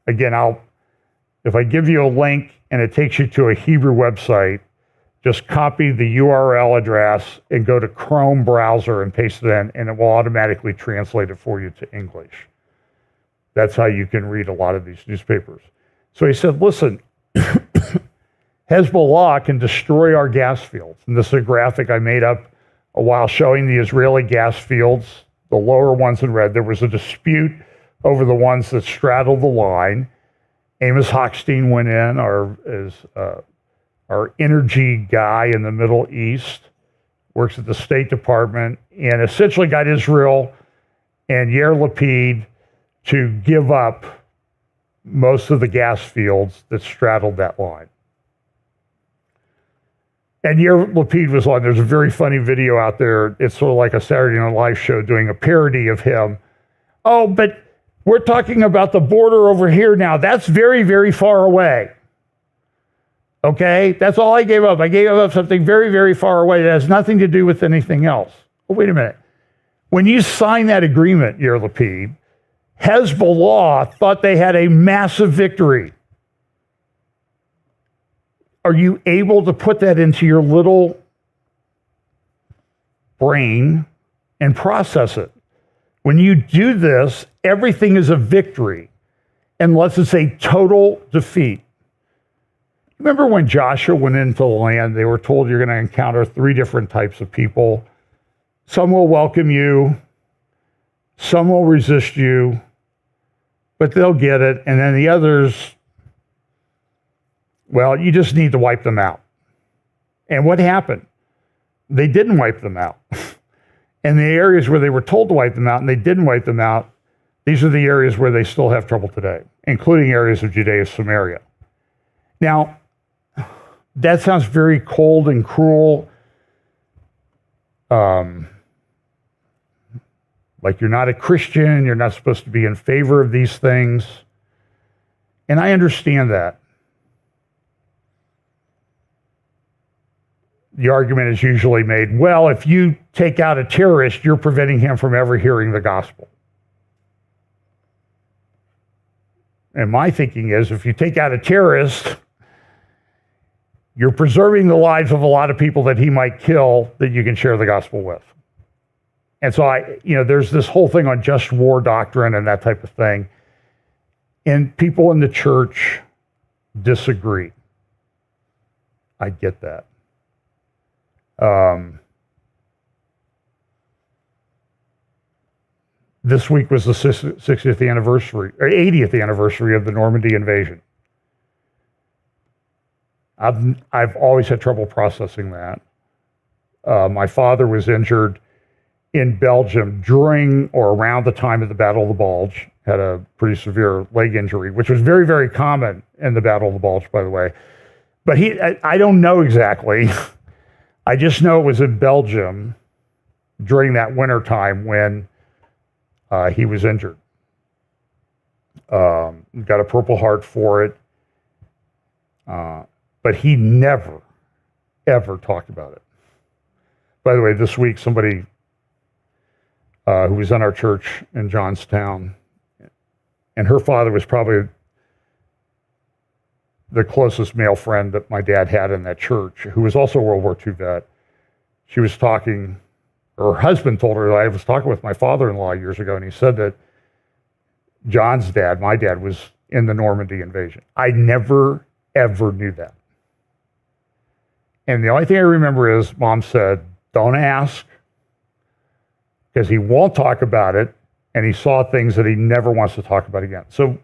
Again, if I give you a link and it takes you to a Hebrew website, just copy the URL address and go to Chrome browser and paste it in, and it will automatically translate it for you to English. That's how you can read a lot of these newspapers. So he said, listen, Hezbollah can destroy our gas fields. And this is a graphic I made up a while showing the Israeli gas fields, the lower ones in red. There was a dispute over the ones that straddled the line. Amos Hochstein went in, our energy guy in the Middle East, works at the State Department, and essentially got Israel and Yair Lapid to give up most of the gas fields that straddled that line. And Yair Lapid was on. There's a very funny video out there. It's sort of like a Saturday Night Live show doing a parody of him. Oh, but we're talking about the border over here now. That's very, very far away. Okay? That's all I gave up. I gave up something very, very far away that has nothing to do with anything else. Oh, wait a minute. When you signed that agreement, Yair Lapid, Hezbollah thought they had a massive victory. Are you able to put that into your little brain and process it? When you do this, everything is a victory, unless it's a total defeat. Remember when Joshua went into the land, they were told you're going to encounter 3 different types of people. Some will welcome you, some will resist you, but they'll get it. And then the others, well, you just need to wipe them out. And what happened? They didn't wipe them out. And the areas where they were told to wipe them out and they didn't wipe them out, these are the areas where they still have trouble today, including areas of Judea, Samaria. Now, that sounds very cold and cruel. Like you're not a Christian, you're not supposed to be in favor of these things. And I understand that. The argument is usually made, well, if you take out a terrorist, you're preventing him from ever hearing the gospel. And my thinking is, if you take out a terrorist, you're preserving the lives of a lot of people that he might kill that you can share the gospel with. And so there's this whole thing on just war doctrine and that type of thing. And people in the church disagree. I get that. this week was the 60th anniversary, or 80th anniversary of the Normandy invasion. I've always had trouble processing that. My father was injured in Belgium during or around the time of the Battle of the Bulge, had a pretty severe leg injury, which was very, very common in the Battle of the Bulge, by the way. But I don't know exactly. I just know it was in Belgium during that winter time when he was injured. Got a Purple Heart for it. But he never, ever talked about it. By the way, this week, somebody who was in our church in Johnstown, and her father was probably the closest male friend that my dad had in that church, who was also a World War II vet. She was talking, her husband told her that I was talking with my father-in-law years ago, and he said that John's dad, my dad, was in the Normandy invasion. I never, ever knew that. And the only thing I remember is Mom said, don't ask, because he won't talk about it, and he saw things that he never wants to talk about again. So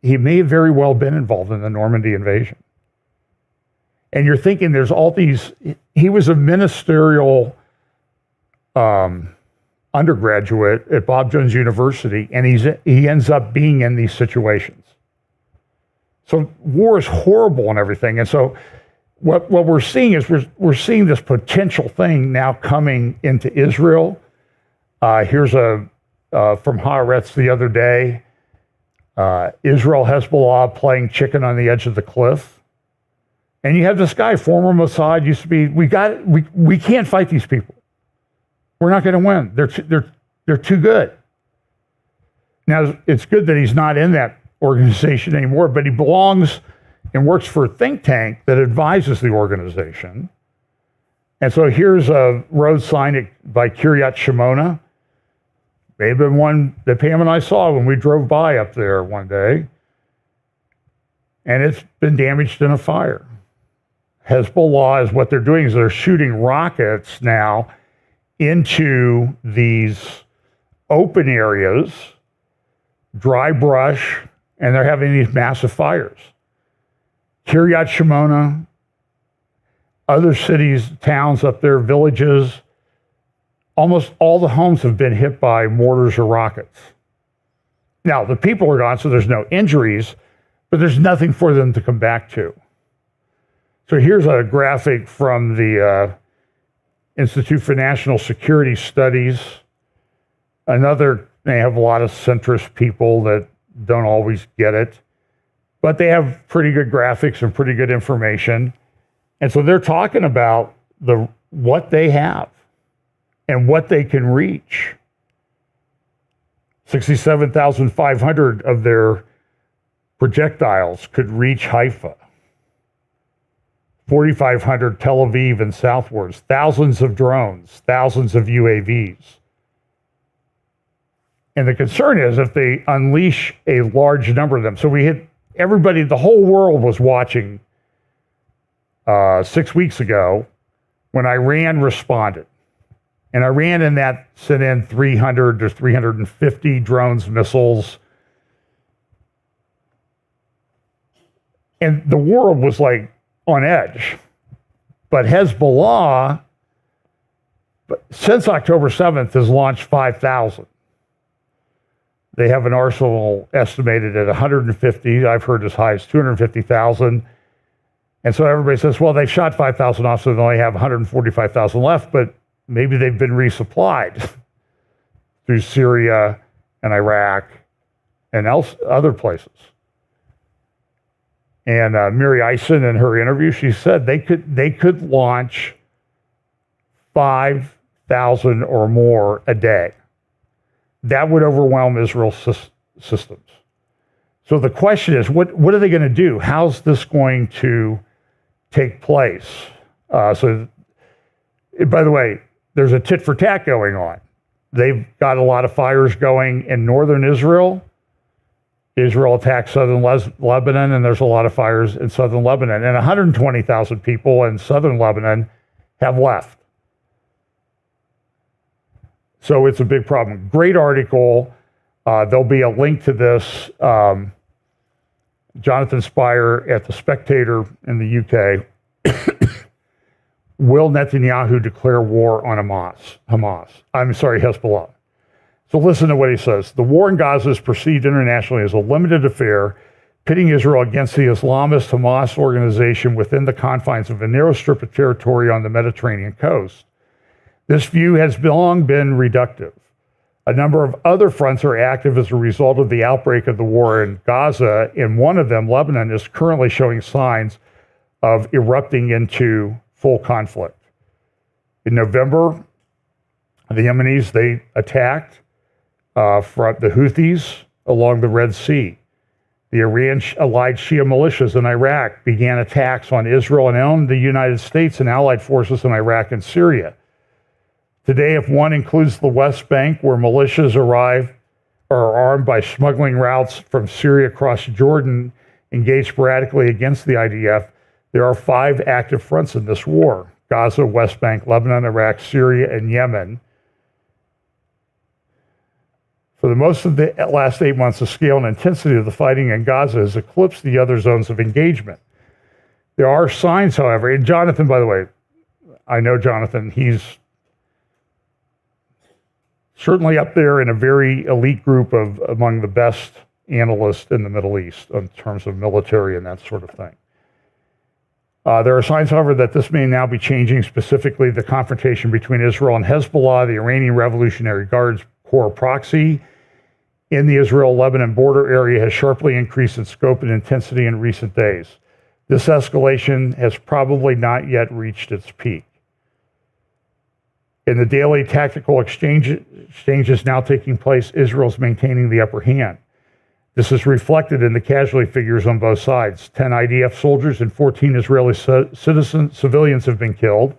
he may have very well been involved in the Normandy invasion. And you're thinking there's all these, he was a ministerial undergraduate at Bob Jones University, and he ends up being in these situations. So war is horrible and everything. And so what we're seeing is we're seeing this potential thing now coming into Israel. Here's from Haaretz the other day. Israel Hezbollah playing chicken on the edge of the cliff. And you have this guy, former Mossad, used to be, we can't fight these people. We're not going to win. They're too good. Now, it's good that he's not in that organization anymore, but he belongs and works for a think tank that advises the organization. And so here's a road sign by Kiryat Shimona. May have been one that Pam and I saw when we drove by up there one day. And it's been damaged in a fire. Hezbollah is what they're doing is they're shooting rockets now into these open areas, dry brush, and they're having these massive fires. Kiryat Shimona, other cities, towns up there, villages, almost all the homes have been hit by mortars or rockets. Now, the people are gone, so there's no injuries, but there's nothing for them to come back to. So here's a graphic from the Institute for National Security Studies. They have a lot of centrist people that don't always get it, but they have pretty good graphics and pretty good information. And so they're talking about what they have and what they can reach. 67,500 of their projectiles could reach Haifa. 4,500 Tel Aviv and southwards. Thousands of drones, thousands of UAVs. And the concern is if they unleash a large number of them. So everybody, the whole world was watching 6 weeks ago when Iran responded. And Iran in that sent in 300 to 350 drones, missiles. And the world was like on edge. But Hezbollah, since October 7th, has launched 5,000. They have an arsenal estimated at 150. I've heard as high as 250,000. And so everybody says, well, they've shot 5,000 off, so they only have 145,000 left, but maybe they've been resupplied through Syria and Iraq and other places. And Miri Eisen, in her interview, she said they could launch 5,000 or more a day. That would overwhelm Israel's systems. So the question is, what are they going to do? How's this going to take place? So, by the way, there's a tit for tat going on. They've got a lot of fires going in northern Israel. Israel attacked southern Lebanon, and there's a lot of fires in southern Lebanon. And 120,000 people in southern Lebanon have left. So it's a big problem. Great article. There'll be a link to this. Jonathan Spire at The Spectator in the UK. Will Netanyahu declare war on Hezbollah? So listen to what he says. The war in Gaza is perceived internationally as a limited affair, pitting Israel against the Islamist Hamas organization within the confines of a narrow strip of territory on the Mediterranean coast. This view has long been reductive. A number of other fronts are active as a result of the outbreak of the war in Gaza, and one of them, Lebanon, is currently showing signs of erupting into full conflict. In November, the Yemenis, they attacked from the Houthis along the Red Sea. The Iran-allied Shia militias in Iraq began attacks on Israel and on the United States and allied forces in Iraq and Syria. Today, if one includes the West Bank, where militias are armed by smuggling routes from Syria across Jordan, engaged sporadically against the IDF, there are 5 active fronts in this war: Gaza, West Bank, Lebanon, Iraq, Syria, and Yemen. For the most of the last 8 months, the scale and intensity of the fighting in Gaza has eclipsed the other zones of engagement. There are signs, however, and Jonathan, by the way, I know Jonathan, he's certainly up there in a very elite group of among the best analysts in the Middle East in terms of military and that sort of thing. There are signs, however, that this may now be changing, specifically the confrontation between Israel and Hezbollah, the Iranian Revolutionary Guard's core proxy, in the Israel-Lebanon border area has sharply increased in scope and intensity in recent days. This escalation has probably not yet reached its peak. In the daily tactical exchanges now taking place, Israel's maintaining the upper hand. This is reflected in the casualty figures on both sides. 10 IDF soldiers and 14 Israeli civilians have been killed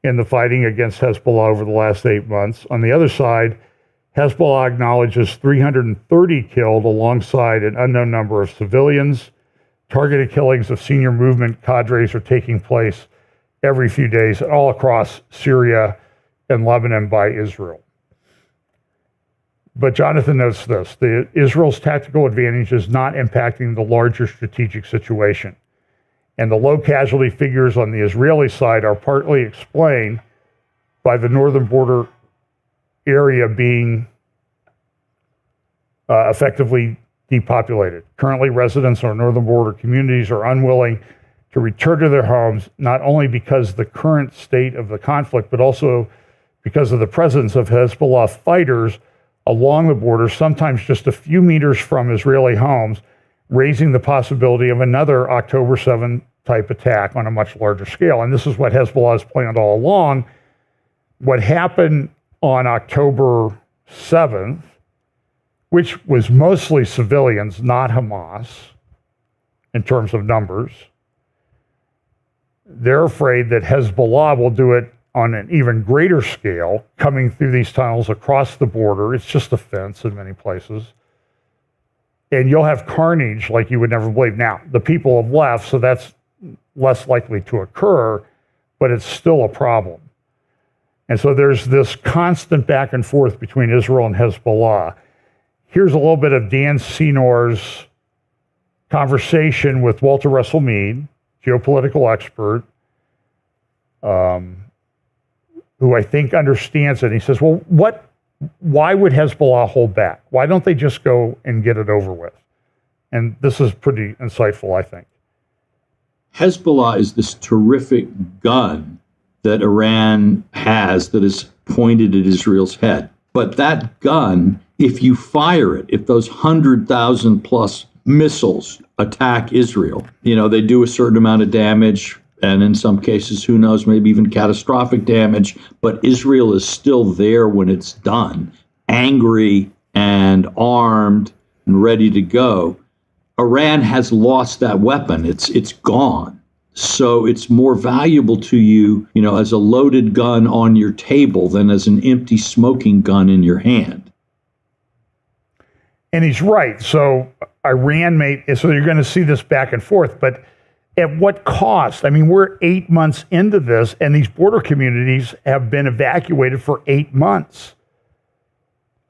in the fighting against Hezbollah over the last 8 months. On the other side, Hezbollah acknowledges 330 killed alongside an unknown number of civilians. Targeted killings of senior movement cadres are taking place every few days all across Syria and Lebanon by Israel. But Jonathan notes this: Israel's tactical advantage is not impacting the larger strategic situation. And the low casualty figures on the Israeli side are partly explained by the northern border area being effectively depopulated. Currently, residents of northern border communities are unwilling to return to their homes, not only because of the current state of the conflict, but also because of the presence of Hezbollah fighters along the border, sometimes just a few meters from Israeli homes, raising the possibility of another October 7 type attack on a much larger scale. And this is what Hezbollah has planned all along. What happened on October 7th, which was mostly civilians, not Hamas, in terms of numbers, they're afraid that Hezbollah will do it on an even greater scale, coming through these tunnels across the border. It's just a fence in many places. And you'll have carnage like you would never believe. Now, the people have left, so that's less likely to occur, but it's still a problem. And so there's this constant back and forth between Israel and Hezbollah. Here's a little bit of Dan Senor's conversation with Walter Russell Mead, geopolitical expert, who I think understands it. He says, well, why would Hezbollah hold back? Why don't they just go and get it over with? And this is pretty insightful, I think. Hezbollah is this terrific gun that Iran has that is pointed at Israel's head. But that gun, if you fire it, if those 100,000 plus missiles attack Israel, they do a certain amount of damage, and in some cases, who knows, maybe even catastrophic damage, but Israel is still there when it's done, angry and armed and ready to go. Iran has lost that weapon. It's gone. So it's more valuable to you, as a loaded gun on your table than as an empty smoking gun in your hand. And he's right. So so you're going to see this back and forth, but at what cost? I mean, we're 8 months into this, and these border communities have been evacuated for 8 months.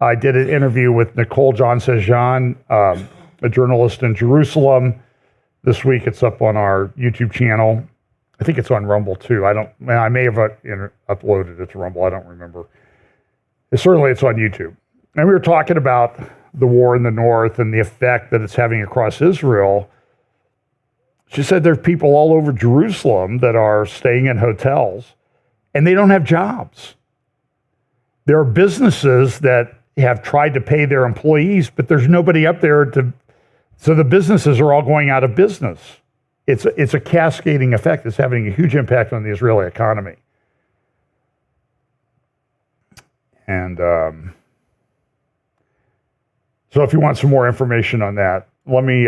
I did an interview with Nicole John-Sejan, a journalist in Jerusalem. This week it's up on our YouTube channel. I think it's on Rumble too. I may have uploaded it to Rumble. I don't remember. Certainly it's on YouTube. And we were talking about the war in the north and the effect that it's having across Israel. She said there's people all over Jerusalem that are staying in hotels and they don't have jobs. There are businesses that have tried to pay their employees, but there's nobody up there so the businesses are all going out of business. It's a cascading effect. It's having a huge impact on the Israeli economy. And so if you want some more information on that, let me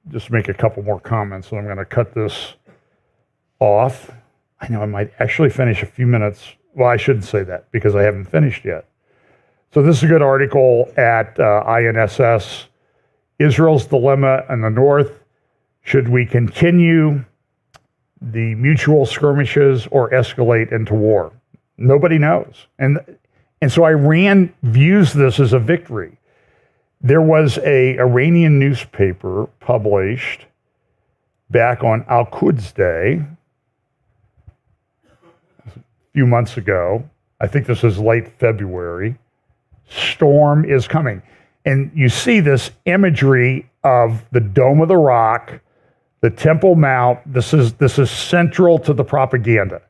just make a couple more comments, and I'm going to cut this off. I know I might actually finish a few minutes. Well, I shouldn't say that because I haven't finished yet. So this is a good article at INSS, Israel's Dilemma in the North. Should we continue the mutual skirmishes or escalate into war? Nobody knows. And so Iran views this as a victory. There was an Iranian newspaper published back on Al-Quds Day a few months ago. I think this is late February. Storm is coming. And you see this imagery of the Dome of the Rock, the Temple Mount. This is central to the propaganda.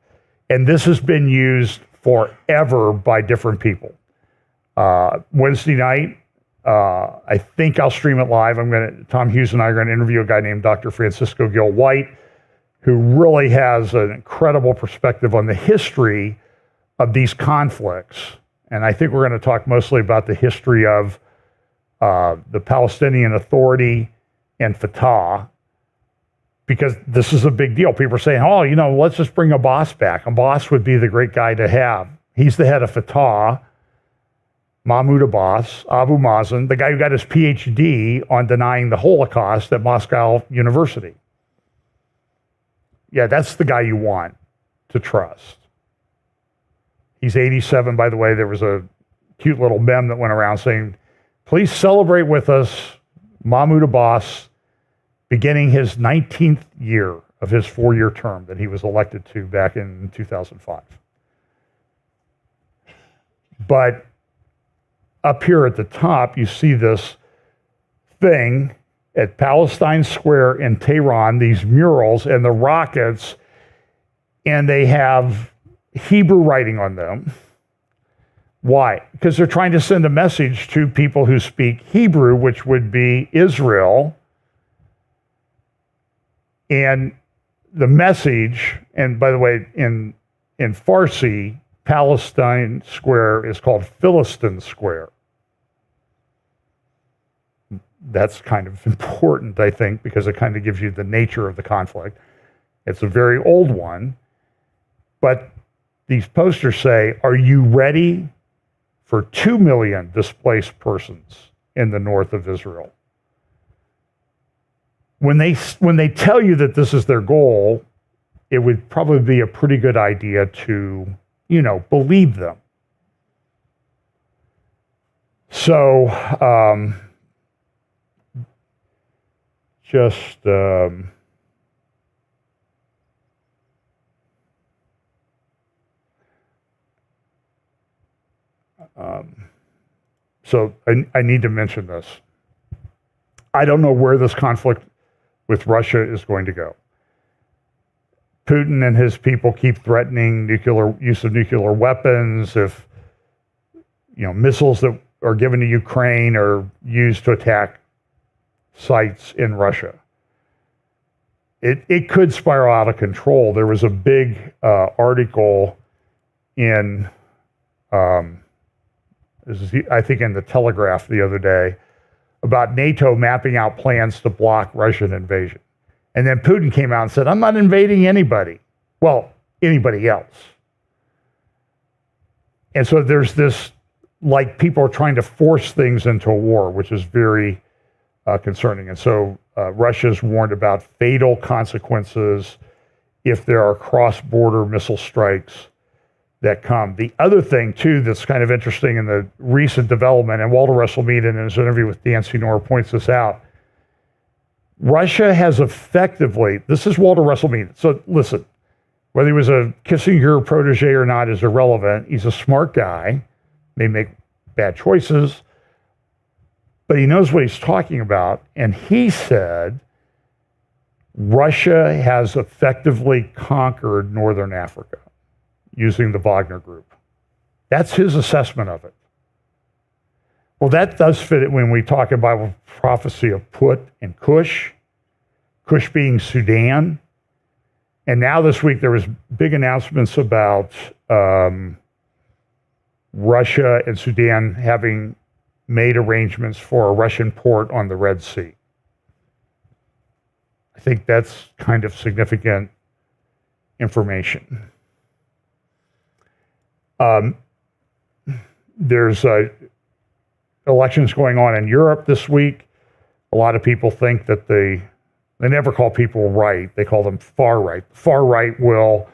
And this has been used forever by different people. Wednesday night, I think I'll stream it live. Tom Hughes and I are going to interview a guy named Dr. Francisco Gil White, who really has an incredible perspective on the history of these conflicts. And I think we're going to talk mostly about the history of the Palestinian Authority and Fatah, because this is a big deal. People are saying, let's just bring Abbas back. Abbas would be the great guy to have. He's the head of Fatah, Mahmoud Abbas, Abu Mazen, the guy who got his PhD on denying the Holocaust at Moscow University. Yeah, that's the guy you want to trust. He's 87, by the way. There was a cute little meme that went around saying, please celebrate with us Mahmoud Abbas beginning his 19th year of his 4-year term that he was elected to back in 2005. But up here at the top, you see this thing at Palestine Square in Tehran, these murals and the rockets, and they have Hebrew writing on them. Why? Because they're trying to send a message to people who speak Hebrew, which would be Israel. And the message, and by the way, in Farsi, Palestine Square is called Philistine Square. That's kind of important, I think, because it kind of gives you the nature of the conflict. It's a very old one, but these posters say, are you ready for 2 million displaced persons in the north of Israel? When they tell you that this is their goal, it would probably be a pretty good idea to, believe them. So, so I need to mention this. I don't know where this conflict with Russia is going to go. Putin and his people keep threatening use of nuclear weapons. If missiles that are given to Ukraine are used to attack sites in Russia, it could spiral out of control. There was a big article in, I think in the Telegraph the other day, about NATO mapping out plans to block Russian invasion. And then Putin came out and said, I'm not invading anybody. Well, anybody else. And so there's this, like, people are trying to force things into a war, which is very concerning. And so Russia's warned about fatal consequences if there are cross-border missile strikes that come. The other thing, too, that's kind of interesting in the recent development, and Walter Russell Mead in his interview with Nancy Nor points this out, Russia has effectively, this is Walter Russell Mead. So listen, whether he was a Kissinger protege or not is irrelevant. He's a smart guy, may make bad choices, but he knows what he's talking about. And he said, Russia has effectively conquered Northern Africa using the Wagner Group. That's his assessment of it. Well, that does fit it when we talk in Bible prophecy of Put and Cush, Cush being Sudan. And now this week there was big announcements about Russia and Sudan having made arrangements for a Russian port on the Red Sea. I think that's kind of significant information. There's elections going on in Europe this week. A lot of people think that they never call people right, they call them far right. Far right will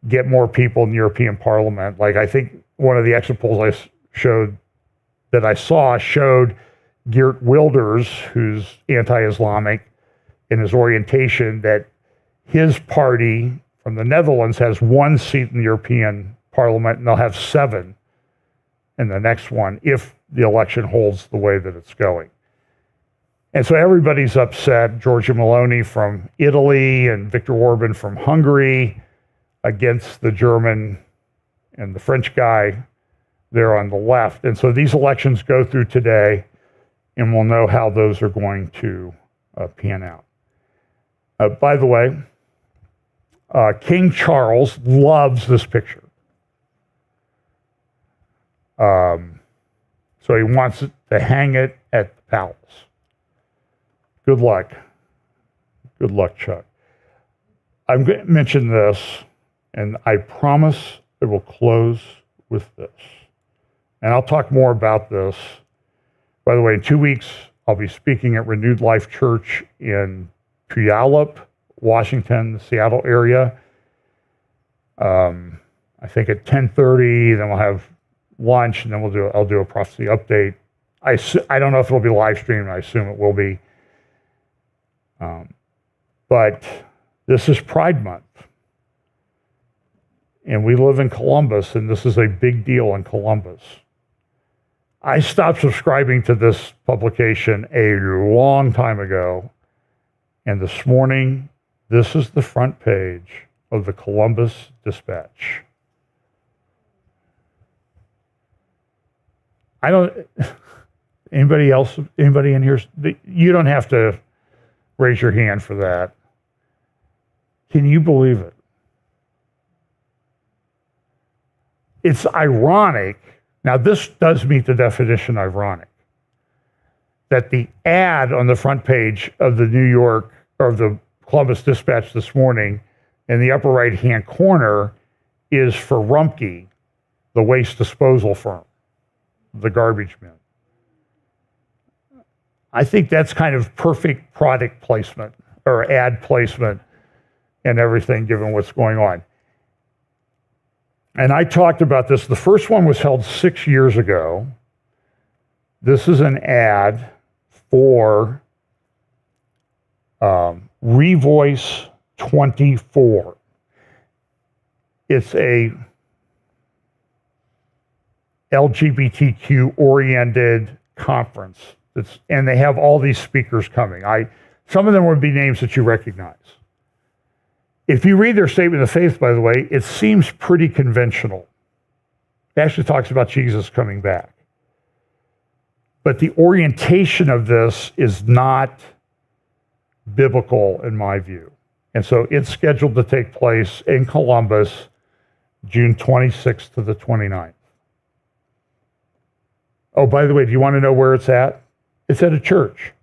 get more people in the European Parliament. Like I think one of the exit polls I saw showed Geert Wilders, who's anti-Islamic in his orientation, that his party from the Netherlands has 1 seat in the European Parliament, and they'll have 7 in the next one if the election holds the way that it's going. And so everybody's upset. Giorgia Meloni from Italy and Viktor Orban from Hungary against the German and the French guy there on the left. And so these elections go through today, and we'll know how those are going to pan out. By the way, King Charles loves this picture. So he wants to hang it at the palace. Good luck. Good luck, Chuck. I'm going to mention this, and I promise I will close with this. And I'll talk more about this. By the way, in 2 weeks, I'll be speaking at Renewed Life Church in Puyallup, Washington, the Seattle area. I think at 10:30, then we'll have lunch, and then I'll do a prophecy update. I don't know if it'll be live streamed. I assume it will be. But this is Pride Month. And we live in Columbus, and this is a big deal in Columbus. I stopped subscribing to this publication a long time ago, and this morning, this is the front page of the Columbus Dispatch. Anybody else, anybody in here, you don't have to raise your hand for that. Can you believe it? It's ironic. Now, this does meet the definition ironic. That the ad on the front page of the New York, or the Columbus Dispatch this morning, in the upper right-hand corner, is for Rumpke, the waste disposal firm, the garbage bin. I think that's kind of perfect product placement, or ad placement, and everything, given what's going on. And I talked about this. The first one was held 6 years ago. This is an ad for Revoice 24. It's a LGBTQ-oriented conference. And they have all these speakers coming. Some of them would be names that you recognize. If you read their statement of faith, by the way, it seems pretty conventional. It actually talks about Jesus coming back. But the orientation of this is not biblical in my view. And so it's scheduled to take place in Columbus, June 26th to the 29th. Oh, by the way, do you want to know where it's at? It's at a church,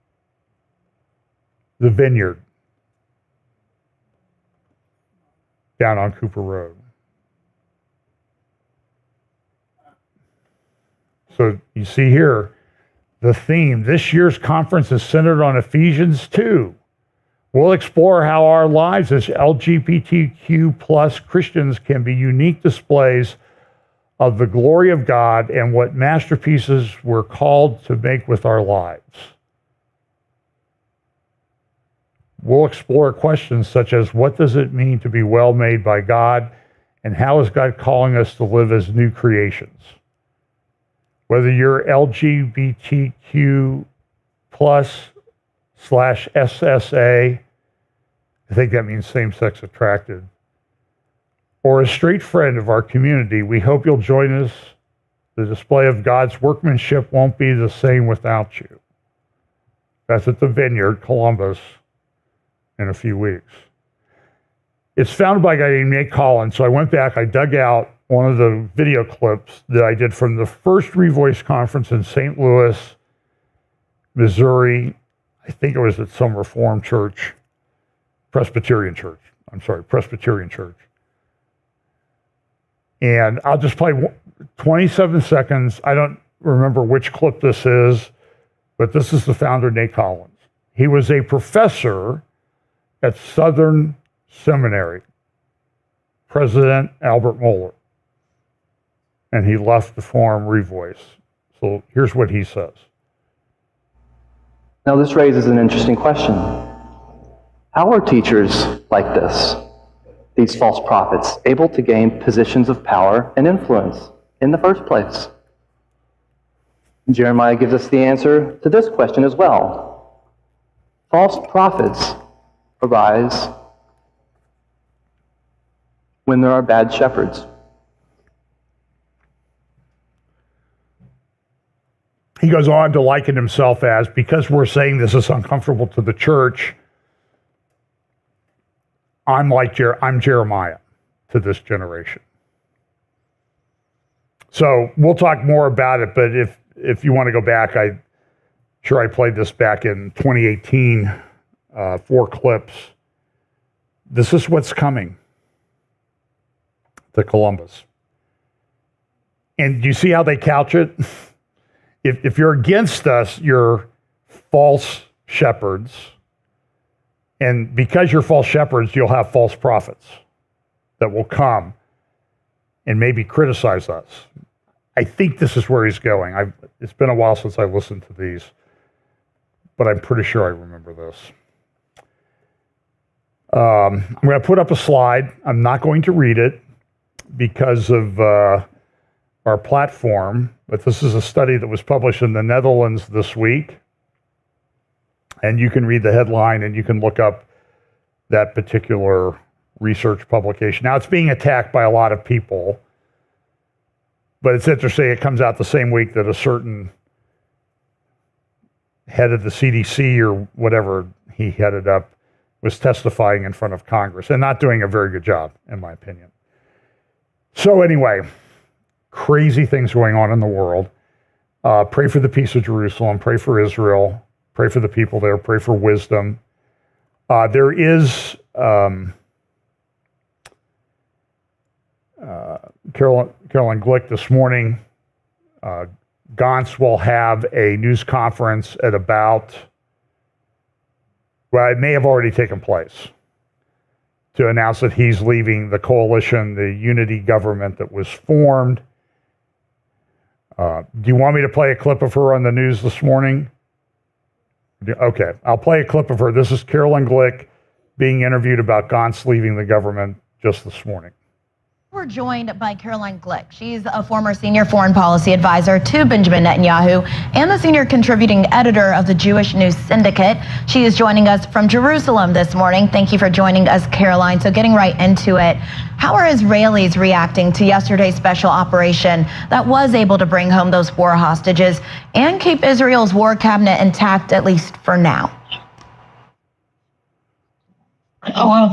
the Vineyard, down on Cooper Road. So you see here, the theme, this year's conference is centered on Ephesians 2, We'll explore how our lives as LGBTQ plus Christians can be unique displays of the glory of God and what masterpieces we're called to make with our lives. We'll explore questions such as what does it mean to be well made by God, and how is God calling us to live as new creations? Whether you're LGBTQ plus / SSA, I think that means same-sex attracted, or a straight friend of our community, we hope you'll join us. The display of God's workmanship won't be the same without you. That's at the Vineyard, Columbus, in a few weeks. It's founded by a guy named Nate Collins, so I went back, I dug out one of the video clips that I did from the first Revoice conference in St. Louis, Missouri. I think it was at some Reformed church, Presbyterian church. And I'll just play 27 seconds. I don't remember which clip this is, but this is the founder, Nate Collins. He was a professor at Southern Seminary, President Albert Mohler, and he left to form Revoice. So here's what he says. Now this raises an interesting question. How are teachers like this, these false prophets, able to gain positions of power and influence in the first place? Jeremiah gives us the answer to this question as well. False prophets arise when there are bad shepherds. He goes on to liken himself as, because we're saying this is uncomfortable to the church, I'm Jeremiah to this generation. So we'll talk more about it, but if you want to go back, I played this back in 2018, 4 clips. This is what's coming to Columbus. And do you see how they couch it? If you're against us, you're false shepherds. And because you're false shepherds, you'll have false prophets that will come and maybe criticize us. I think this is where he's going. It's been a while since I've listened to these, but I'm pretty sure I remember this. I'm going to put up a slide. I'm not going to read it because of our platform, but this is a study that was published in the Netherlands this week. And you can read the headline and you can look up that particular research publication. Now, it's being attacked by a lot of people, but it's interesting. It comes out the same week that a certain head of the CDC or whatever he headed up was testifying in front of Congress and not doing a very good job, in my opinion. So anyway, crazy things going on in the world. Pray for the peace of Jerusalem. Pray for Israel. Pray for the people there. Pray for wisdom. There is Caroline Glick this morning. Gantz will have a news conference at about, well, it may have already taken place, to announce that he's leaving the coalition, the unity government that was formed. Do you want me to play a clip of her on the news this morning? Okay, I'll play a clip of her. This is Caroline Glick being interviewed about Gantz leaving the government just this morning. We're joined by Caroline Glick. She's a former senior foreign policy advisor to Benjamin Netanyahu and the senior contributing editor of the Jewish News Syndicate. She is joining us from Jerusalem this morning. Thank you for joining us, Caroline. So getting right into it, how are Israelis reacting to yesterday's special operation that was able to bring home those 4 hostages and keep Israel's war cabinet intact, at least for now? Well,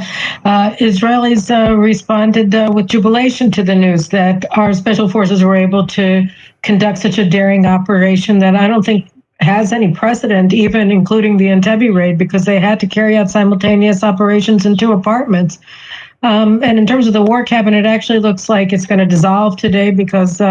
Israelis responded with jubilation to the news that our special forces were able to conduct such a daring operation that I don't think has any precedent, even including the Entebbe raid, because they had to carry out simultaneous operations in 2 apartments. And in terms of the war cabinet, it actually looks like it's going to dissolve today because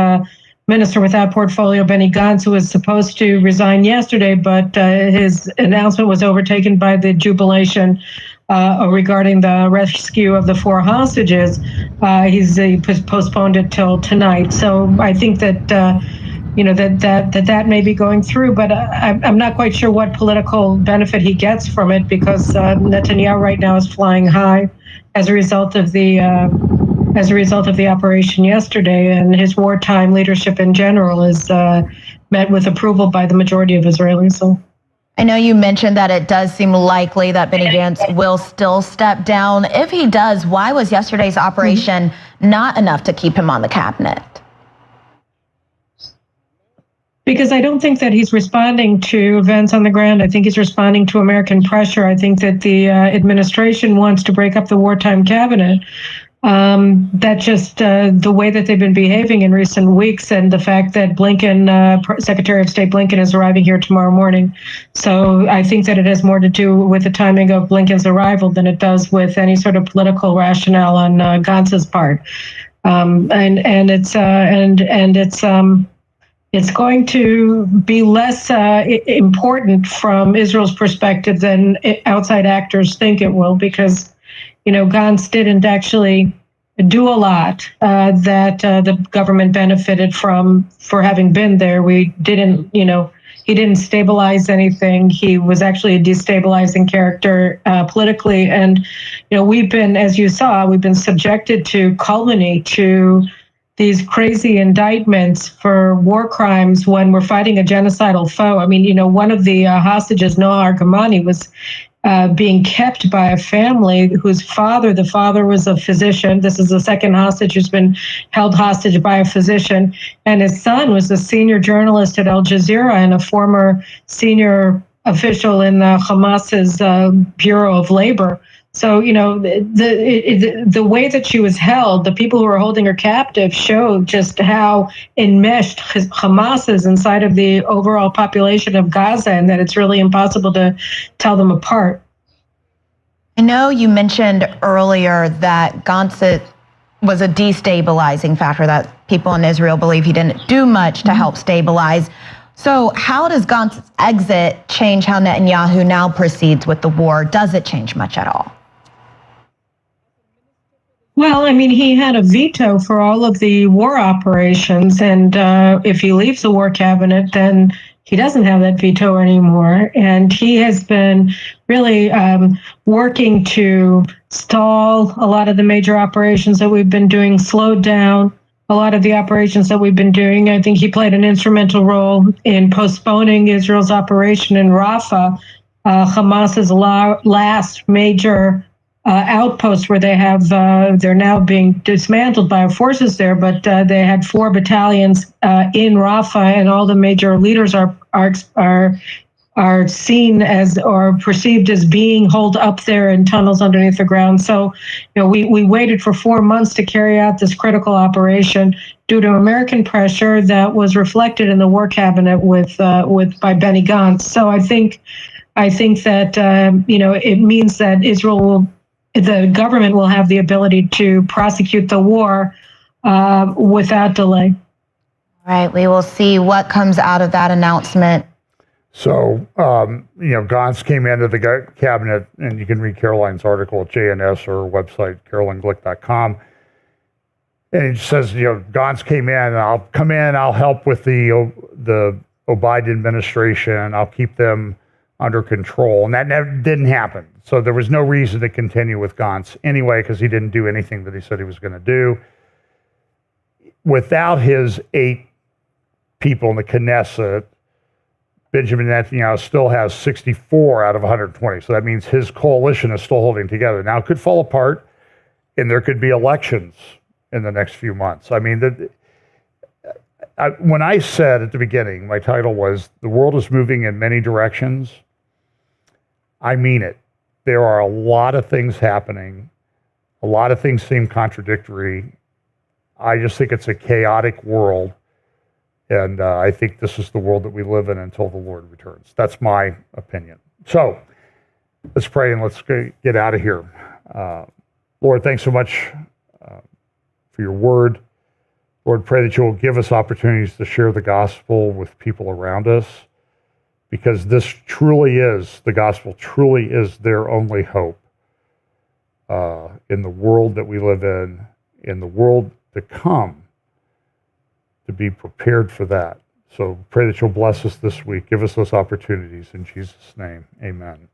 Minister without portfolio, Benny Gantz, who was supposed to resign yesterday, but his announcement was overtaken by the jubilation regarding the rescue of the 4 hostages. He postponed it till tonight. So I think that that may be going through, but I'm not quite sure what political benefit he gets from it, because Netanyahu right now is flying high as a result of the operation yesterday, and his wartime leadership in general is met with approval by the majority of Israelis. So. I know you mentioned that it does seem likely that Benny Gantz will still step down. If he does, why was yesterday's operation not enough to keep him on the cabinet? Because I don't think that he's responding to events on the ground. I think he's responding to American pressure. I think that the administration wants to break up the wartime cabinet. That just the way that they've been behaving in recent weeks, and the fact that Blinken, Secretary of State Blinken, is arriving here tomorrow morning. So I think that it has more to do with the timing of Blinken's arrival than it does with any sort of political rationale on Gantz's part. It's going to be less important from Israel's perspective than outside actors think it will, because Gantz didn't actually do a lot that the government benefited from for having been there. He didn't stabilize anything. He was actually a destabilizing character politically. And, we've been, as you saw, we've been subjected to calumny, to these crazy indictments for war crimes when we're fighting a genocidal foe. I mean, one of the hostages, Noah Argamani, was being kept by a family the father was a physician. This is the second hostage who's been held hostage by a physician. And his son was a senior journalist at Al Jazeera and a former senior official in Hamas's Bureau of Labor. So, the way that she was held, the people who were holding her captive, showed just how enmeshed Hamas is inside of the overall population of Gaza, and that it's really impossible to tell them apart. I know you mentioned earlier that Gantz was a destabilizing factor, that people in Israel believe he didn't do much to help stabilize. So how does Gantz's exit change how Netanyahu now proceeds with the war? Does it change much at all? Well, I mean, he had a veto for all of the war operations, and if he leaves the war cabinet, then he doesn't have that veto anymore. And he has been really working to stall a lot of the major operations that we've been doing, slow down a lot of the operations that we've been doing. I think he played an instrumental role in postponing Israel's operation in Rafah, Hamas's last major outpost, where they're now being dismantled by our forces there, but they had 4 battalions in Rafah, and all the major leaders are seen as, or perceived as, being holed up there in tunnels underneath the ground. So, we waited for 4 months to carry out this critical operation due to American pressure that was reflected in the war cabinet by Benny Gantz. So I think that it means that the government will have the ability to prosecute the war without delay. All right, we will see what comes out of that announcement. So, Gantz came into the cabinet, and you can read Caroline's article at JNS or her website, carolineglick.com. And it says, Gantz came in, and I'll help with the Biden administration. I'll keep them under control. And that never didn't happen. So there was no reason to continue with Gantz anyway, because he didn't do anything that he said he was going to do. Without his 8 people in the Knesset, Benjamin Netanyahu still has 64 out of 120. So that means his coalition is still holding together. Now, it could fall apart, and there could be elections in the next few months. I mean, when I said at the beginning, my title was, "The world is moving in many directions," I mean it. There are a lot of things happening. A lot of things seem contradictory. I just think it's a chaotic world. And I think this is the world that we live in until the Lord returns. That's my opinion. So let's pray and let's get out of here. Lord, thanks so much for your word. Lord, pray that you will give us opportunities to share the gospel with people around us, because this truly is, the gospel truly is their only hope in the world that we live in the world to come, to be prepared for that. So pray that you'll bless us this week. Give us those opportunities. In Jesus' name, amen.